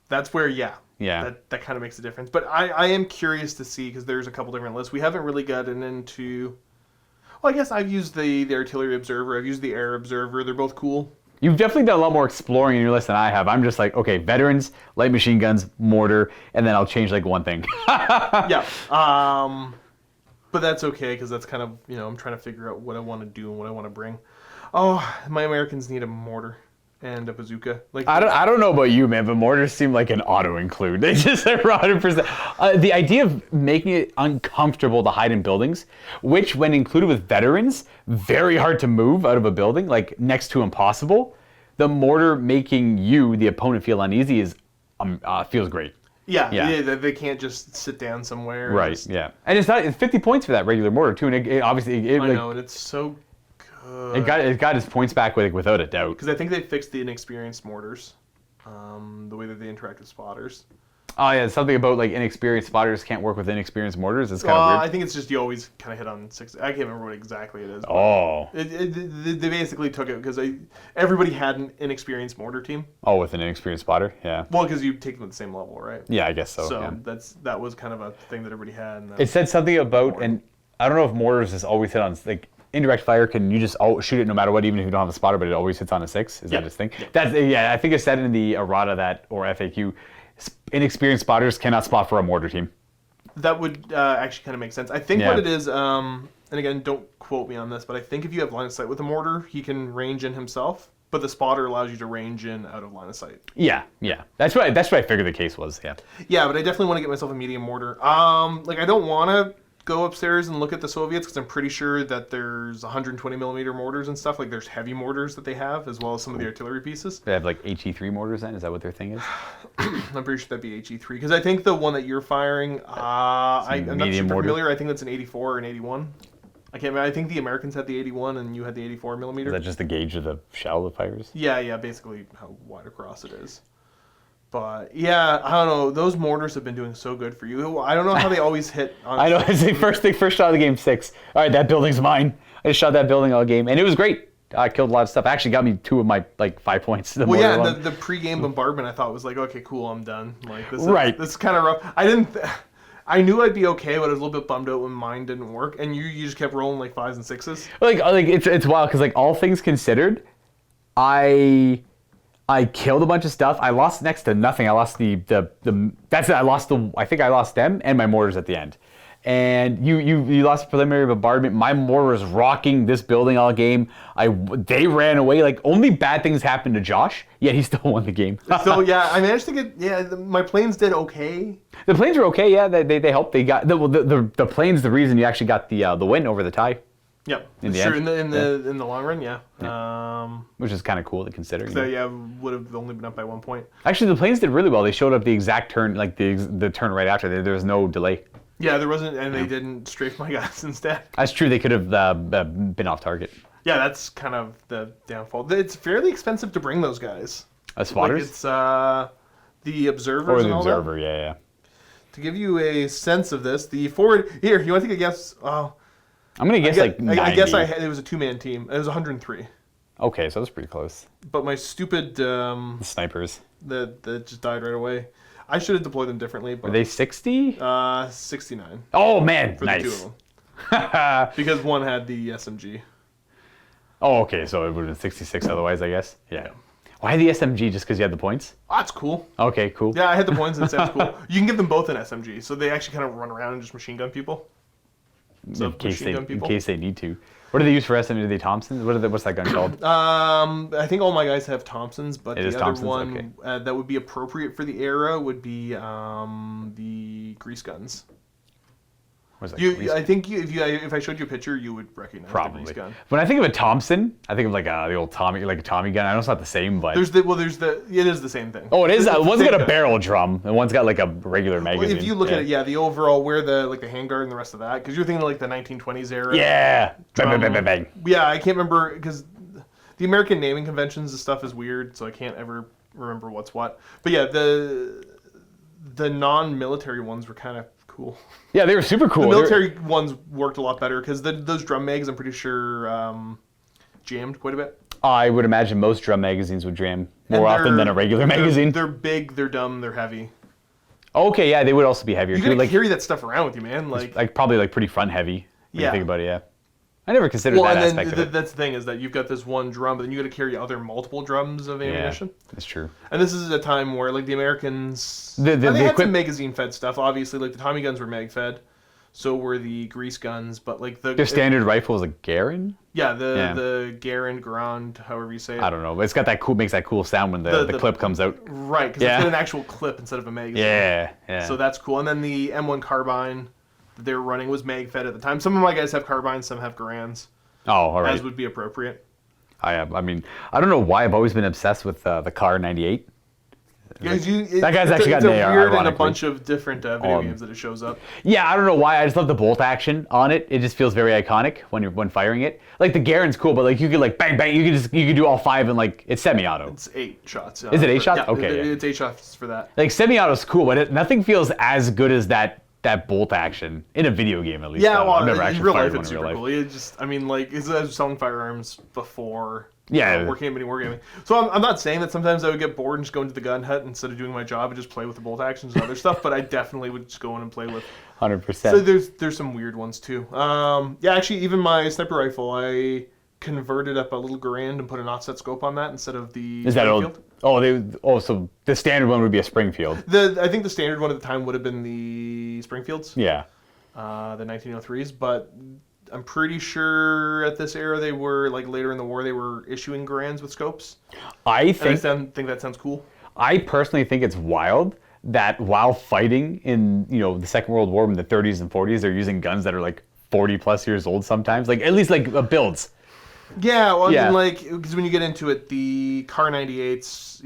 That's where, Yeah. That kind of makes a difference. But I am curious to see, because there's a couple different lists. We haven't really gotten into... Well, I guess I've used the artillery observer. I've used the air observer. They're both cool. You've definitely done a lot more exploring in your list than I have. I'm just like, okay, veterans, light machine guns, mortar, and then I'll change like one thing. Yeah. But that's okay, because that's kind of, I'm trying to figure out what I want to do and what I want to bring. Oh, my Americans need a mortar and a bazooka. Like I don't know about you, man, but mortars seem like an auto-include. They just are 100%. The idea of making it uncomfortable to hide in buildings, which when included with veterans, very hard to move out of a building, like next to impossible. The mortar making you, the opponent, feel uneasy feels great. Yeah, they can't just sit down somewhere. Right, yeah. And it's 50 points for that regular mortar, too. And I know, and it's so good. It got its points back without a doubt. Because I think they fixed the inexperienced mortars, the way that they interact with spotters. Oh yeah, something about like inexperienced spotters can't work with inexperienced mortars. It's kind of weird. I think it's just you always kind of hit on 6. I can't remember what exactly it is. Oh. They basically took it because everybody had an inexperienced mortar team. Oh, with an inexperienced spotter, yeah. Well, because you take them at the same level, right? Yeah, I guess so. So yeah. that was kind of a thing that everybody had. And It said something about, and I don't know if mortars is always hit on like indirect fire. Can you just shoot it no matter what, even if you don't have a spotter, but it always hits on a 6? Is that his thing? Yeah. I think it said in the errata or FAQ. Inexperienced spotters cannot spot for a mortar team. That would actually kind of make sense. I think what it is, and again, don't quote me on this, but I think if you have line of sight with a mortar, he can range in himself, but the spotter allows you to range in out of line of sight. Yeah. That's what I figured the case was. Yeah. Yeah, but I definitely want to get myself a medium mortar. I don't want to go upstairs and look at the Soviets because I'm pretty sure that there's 120 millimeter mortars and stuff. Like there's heavy mortars that they have as well as some of the artillery pieces. They have like HE3 mortars then? Is that what their thing is? I'm pretty sure that'd be HE3 because I think the one that you're firing, I'm not super familiar. I think that's an 84 or an 81. I can't remember. I think the Americans had the 81 and you had the 84 millimeter. Is that just the gauge of the shell that fires? Yeah, basically how wide across it is. But yeah, I don't know. Those mortars have been doing so good for you. I don't know how they always hit. On I know. It's the first shot of the game, 6. All right, that building's mine. I just shot that building all game, and it was great. I killed a lot of stuff. Actually, got me 2 of my 5 points. The pre-game bombardment I thought was like, okay, cool, I'm done. Like this is kind of rough. I knew I'd be okay, but I was a little bit bummed out when mine didn't work, and you just kept rolling like 5s and 6s. Like it's wild because like all things considered, I killed a bunch of stuff. I lost next to nothing. I lost that's it. I think I lost them and my mortars at the end. And you lost preliminary bombardment. My mortar was rocking this building all game. They ran away. Like only bad things happened to Josh. Yet he still won the game. So yeah, I managed to get my planes did okay. The planes were okay. Yeah, they helped. They got the planes. The reason you actually got the win over the tie. Yep, in the long run, yeah. Which is kind of cool to consider. So would have only been up by 1 point. Actually, the planes did really well. They showed up the exact turn, like the turn right after. There was no delay. Yeah, there wasn't, and they didn't strafe my guys instead. That's true. They could have been off target. Yeah, that's kind of the downfall. It's fairly expensive to bring those guys. As spotters? Like it's the observers or and the all observer, that. yeah. To give you a sense of this, the forward here. You want to take a guess? Oh. I'm going to guess like 90. I guess it was a 2-man team. It was 103. Okay, so that's pretty close. But my stupid... the snipers. That just died right away. I should have deployed them differently. But, were they 60? 69. Oh, man. For nice. the 2 of them. Because one had the SMG. Oh, okay, so it would have been 66 otherwise, I guess. Yeah. Why the SMG? Just because you had the points? Oh, that's cool. Okay, cool. Yeah, I had the points and it sounds cool. You can give them both an SMG, so they actually kind of run around and just machine gun people. So in case they need to. What do they use for SMG? Are they Thompsons? What's that gun called? I think all my guys have Thompsons, but the other Thompsons? one that would be appropriate for the era would be the grease guns. What is that? I think if I showed you a picture, you would recognize the grease gun. When I think of a Thompson, I think of like the old Tommy, like a Tommy gun. I know it's not the same, but it is the same thing. Oh, it is. One's got a barrel drum, and one's got like a regular magazine. Well, if you look at it, the overall where the handguard and the rest of that, because you're thinking like the 1920s era. Yeah. Bang, bang, bang, bang. Yeah, I can't remember because the American naming conventions and stuff is weird, so I can't ever remember what's what. But yeah, the non-military ones were kind of cool. Yeah, they were super cool. The military ones worked a lot better because those drum mags, I'm pretty sure, jammed quite a bit. I would imagine most drum magazines would jam more often than a regular magazine. They're big, they're dumb, they're heavy. Okay, yeah, they would also be heavier you too. Like carry that stuff around with you, man. Like probably like pretty front heavy. When you think about it, yeah. I never considered that aspect of it. That's the thing is that you've got this one drum, but then you got to carry multiple drums of ammunition. Yeah, that's true. And this is a time where like the Americans, they had some magazine-fed stuff. Obviously, like the Tommy guns were mag-fed, so were the grease guns. But like their standard rifle is a Garand. Yeah, the Garand, however you say it. I don't know, but it's got that makes that cool sound when the clip comes out. Right, because it's got an actual clip instead of a magazine. Yeah. So that's cool. And then the M1 carbine they were running was mag-fed at the time. Some of my guys have carbines, some have Garands. Oh, all right. As would be appropriate. I mean, I don't know why I've always been obsessed with the Car 98. That guy's actually got an an AR, weird in a ironically. bunch of different video games that it shows up. Yeah, I don't know why. I just love the bolt action on it. It just feels very iconic when firing it. Like the Garen's cool, but like you could like bang bang. You could do all 5 and like it's semi-auto. It's 8 shots. Is it 8 shots? Yeah, Okay, it's 8 shots for that. Like semi-auto's cool, but nothing feels as good as that bolt action in a video game at least. Yeah, well, I've never in actually real fired life one it's in real super life. cool. It just, I mean, like, I was selling firearms before. Yeah. Working at MiniWarGaming. So I'm not saying that sometimes I would get bored and just go into the gun hut instead of doing my job and just play with the bolt actions and other stuff, but I definitely would just go in and play with. 100%. So there's some weird ones too. Yeah, actually, even my sniper rifle, I converted up a little Garand and put an offset scope on that instead of the Is that Springfield. so the standard one would be a Springfield. I think the standard one at the time would have been the Springfields, Yeah. the 1903s, but I'm pretty sure at this era they were, like later in the war, they were issuing Garands with scopes. I think Think that sounds cool. I personally think it's wild that while fighting in, the Second World War in the 30s and 40s, they're using guns that are like 40 plus years old sometimes. Like at least like builds. Yeah, well, Yeah. I mean, like, because when you get into it, the Kar 98s,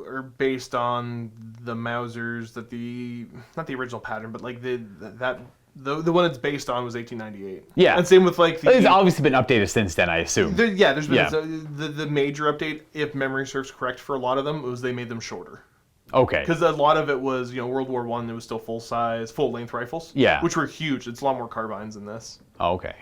are based on the Mausers that not the original pattern, but like the one it's based on was 1898. Yeah. And same with like It's obviously been updated since then, I assume. there's been Yeah. the major update, if memory serves correct, for a lot of them was they made them shorter. Okay. Because a lot of it was, World War I, it was still full length rifles. Yeah. Which were huge. It's a lot more carbines than this. Oh, okay.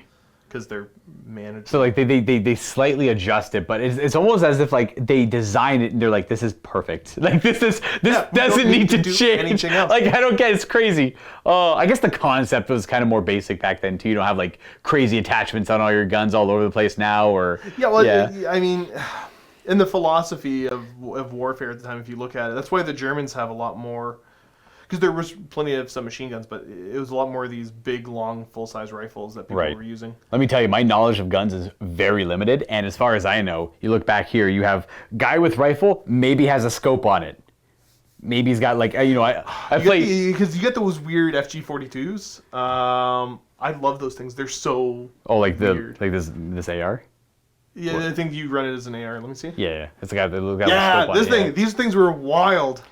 Because they're managed. So like they slightly adjust it, but it's almost as if like they design it and they're like, this is perfect. Like this doesn't need to change. anything else. Like I don't get it's crazy. I guess the concept was kind of more basic back then too. You don't have like crazy attachments on all your guns all over the place now, or Yeah, well, I mean, in the philosophy of warfare at the time, if you look at it, that's why the Germans have a lot more, because there was plenty of submachine guns, but it was a lot more of these big, long, full-size rifles that people Right. were using. Let me tell you, my knowledge of guns is very limited, and as far as I know, you look back here, you have guy with rifle, maybe has a scope on it. Maybe he's got like, I play. Because you get those weird FG-42s. I love those things. They're so weird. This AR. Yeah, I think you run it as an AR. Let me see. Yeah, it's got the scope Yeah, on it, these things were wild.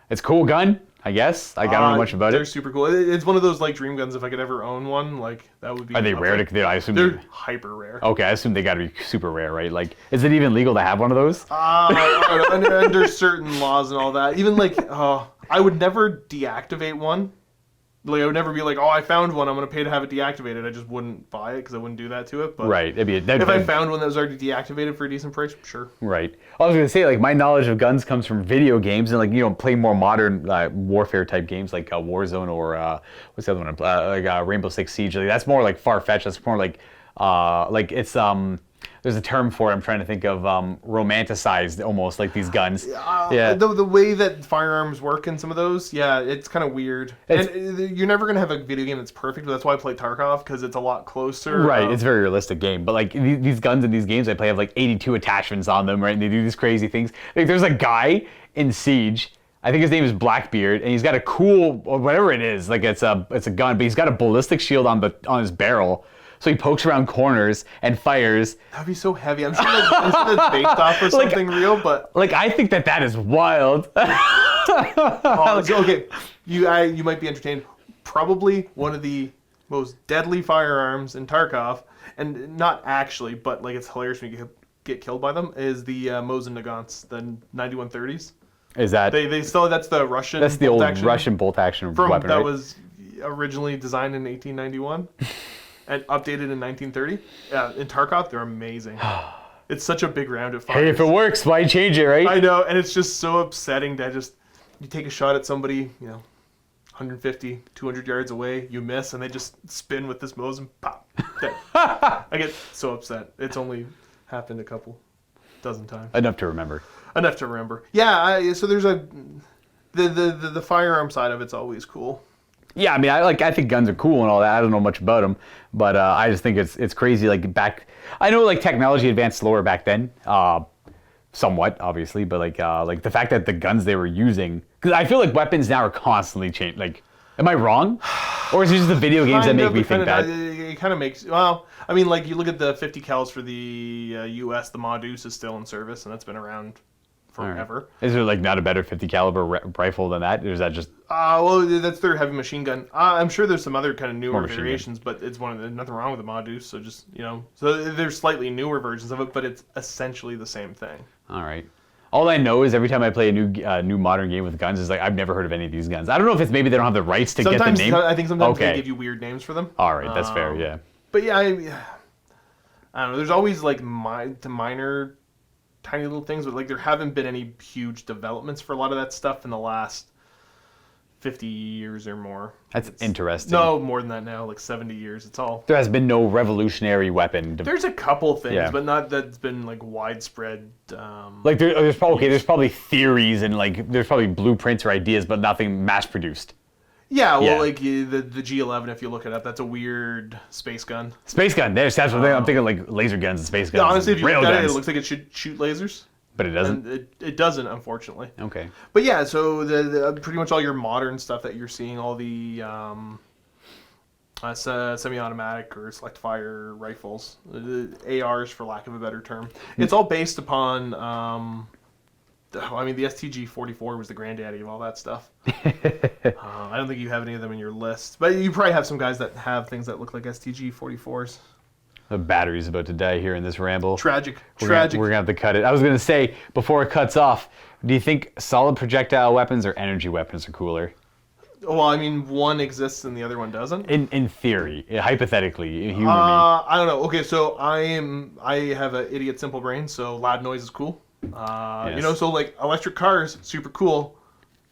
It's a cool gun, I guess. I don't know much about They're it. super cool. It's one of those like dream guns. If I could ever own one, like that would be. Are they up rare? there. I assume They're hyper rare. Okay, I assume they got to be super rare, right? Like, is it even legal to have one of those? Under certain laws and all that. Even like, I would never deactivate one. Like I would never be like, I found one, I'm gonna pay to have it deactivated. I just wouldn't buy it because I wouldn't do that to it. But Right. if I found one that was already deactivated for a decent price, sure. Right. I was gonna say, like, my knowledge of guns comes from video games and like playing more modern warfare type games like Warzone or what's the other one? Like Rainbow Six Siege. Like, that's more like far-fetched. That's more like it's there's a term for it. I'm trying to think of romanticized almost like these guns. Yeah. The way that firearms work in some of those, yeah, it's kind of weird. And you're never gonna have a video game that's perfect, but that's why I play Tarkov, because it's a lot closer. Right, it's a very realistic game. But like these guns in these games I play have like 82 attachments on them, right? And they do these crazy things. Like there's a guy in Siege, I think his name is Blackbeard, and he's got a cool, whatever it is, like it's a gun, but he's got a ballistic shield on his barrel. So he pokes around corners and fires. That'd be so heavy. I'm sure that's based off of something real, but like I think that is wild. okay, you might be entertained. Probably one of the most deadly firearms in Tarkov, and not actually, but like it's hilarious when you get killed by them, is the Mosin Nagants, the 9130s. Is that they still, that's the Russian? That's the old bolt-action Russian bolt action weapon, that right? was originally designed in 1891 and updated in 1930. Yeah, in Tarkov, they're amazing. It's such a big round of fire. Hey, if it works, why change it, right? I know, and it's just so upsetting that you take a shot at somebody, 150, 200 yards away, you miss, and they just spin with this Mosin, pop, dead. I get so upset. It's only happened a couple dozen times. Enough to remember. Enough to remember. Yeah, so there's the firearm side of it's always cool. Yeah, I mean, I think guns are cool and all that. I don't know much about them, but I just think it's crazy. Like I know like technology advanced slower back then, somewhat obviously, but like the fact that the guns they were using, because I feel like weapons now are constantly changed. Like, am I wrong, or is it just the video games that make me think that? It kind of makes, well, I mean, like you look at the 50 cals for the U.S. The Ma Deuce is still in service, and that's been around forever. Is there like not a better 50 caliber rifle than that, or is that just? Well, that's their heavy machine gun. I'm sure there's some other kind of newer machine variations, but it's nothing wrong with the Modus. So just so there's slightly newer versions of it, but it's essentially the same thing. All right. All I know is every time I play a new modern game with guns, is like I've never heard of any of these guns. I don't know if it's maybe they don't have the rights to get the name. I think sometimes they give you weird names for them. All right, that's fair. Yeah. But yeah, I don't know. There's always like minor, tiny little things, but like there haven't been any huge developments for a lot of that stuff in the last 50 years or more. That's interesting. No, more than that now, like 70 years. It's all. There has been no revolutionary weapon. There's a couple things, Yeah. but not that's been like widespread. Like there's probably theories and like there's probably blueprints or ideas, but nothing mass produced. Yeah, well, Yeah. like the G11, if you look it up, that's a weird space gun. Space gun. There's that's what I'm thinking like laser guns and space guns. Yeah, honestly, if you rail look at it, guns. it looks like it should shoot lasers. But it doesn't. And it doesn't, unfortunately. Okay. But yeah, so the pretty much all your modern stuff that you're seeing, all the semi-automatic or select fire rifles, the ARs for lack of a better term, it's all based upon. The STG-44 was the granddaddy of all that stuff. I don't think you have any of them in your list, but you probably have some guys that have things that look like STG-44s. The battery's about to die here in this ramble. Tragic. We're gonna have to cut it. I was gonna say before it cuts off, do you think solid projectile weapons or energy weapons are cooler? Well, I mean, one exists and the other one doesn't. In theory, hypothetically, humor me. I don't know. Okay, so I have an idiot simple brain, so loud noise is cool. Yes. So like electric cars, super cool.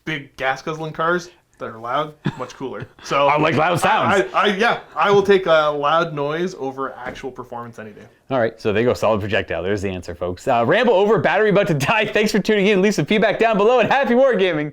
Big gas guzzling cars that are loud, much cooler. So I like loud sounds. I will take loud noise over actual performance any day. All right, so there you go, solid projectile. There's the answer, folks. Ramble over, battery about to die. Thanks for tuning in. Leave some feedback down below, and happy wargaming.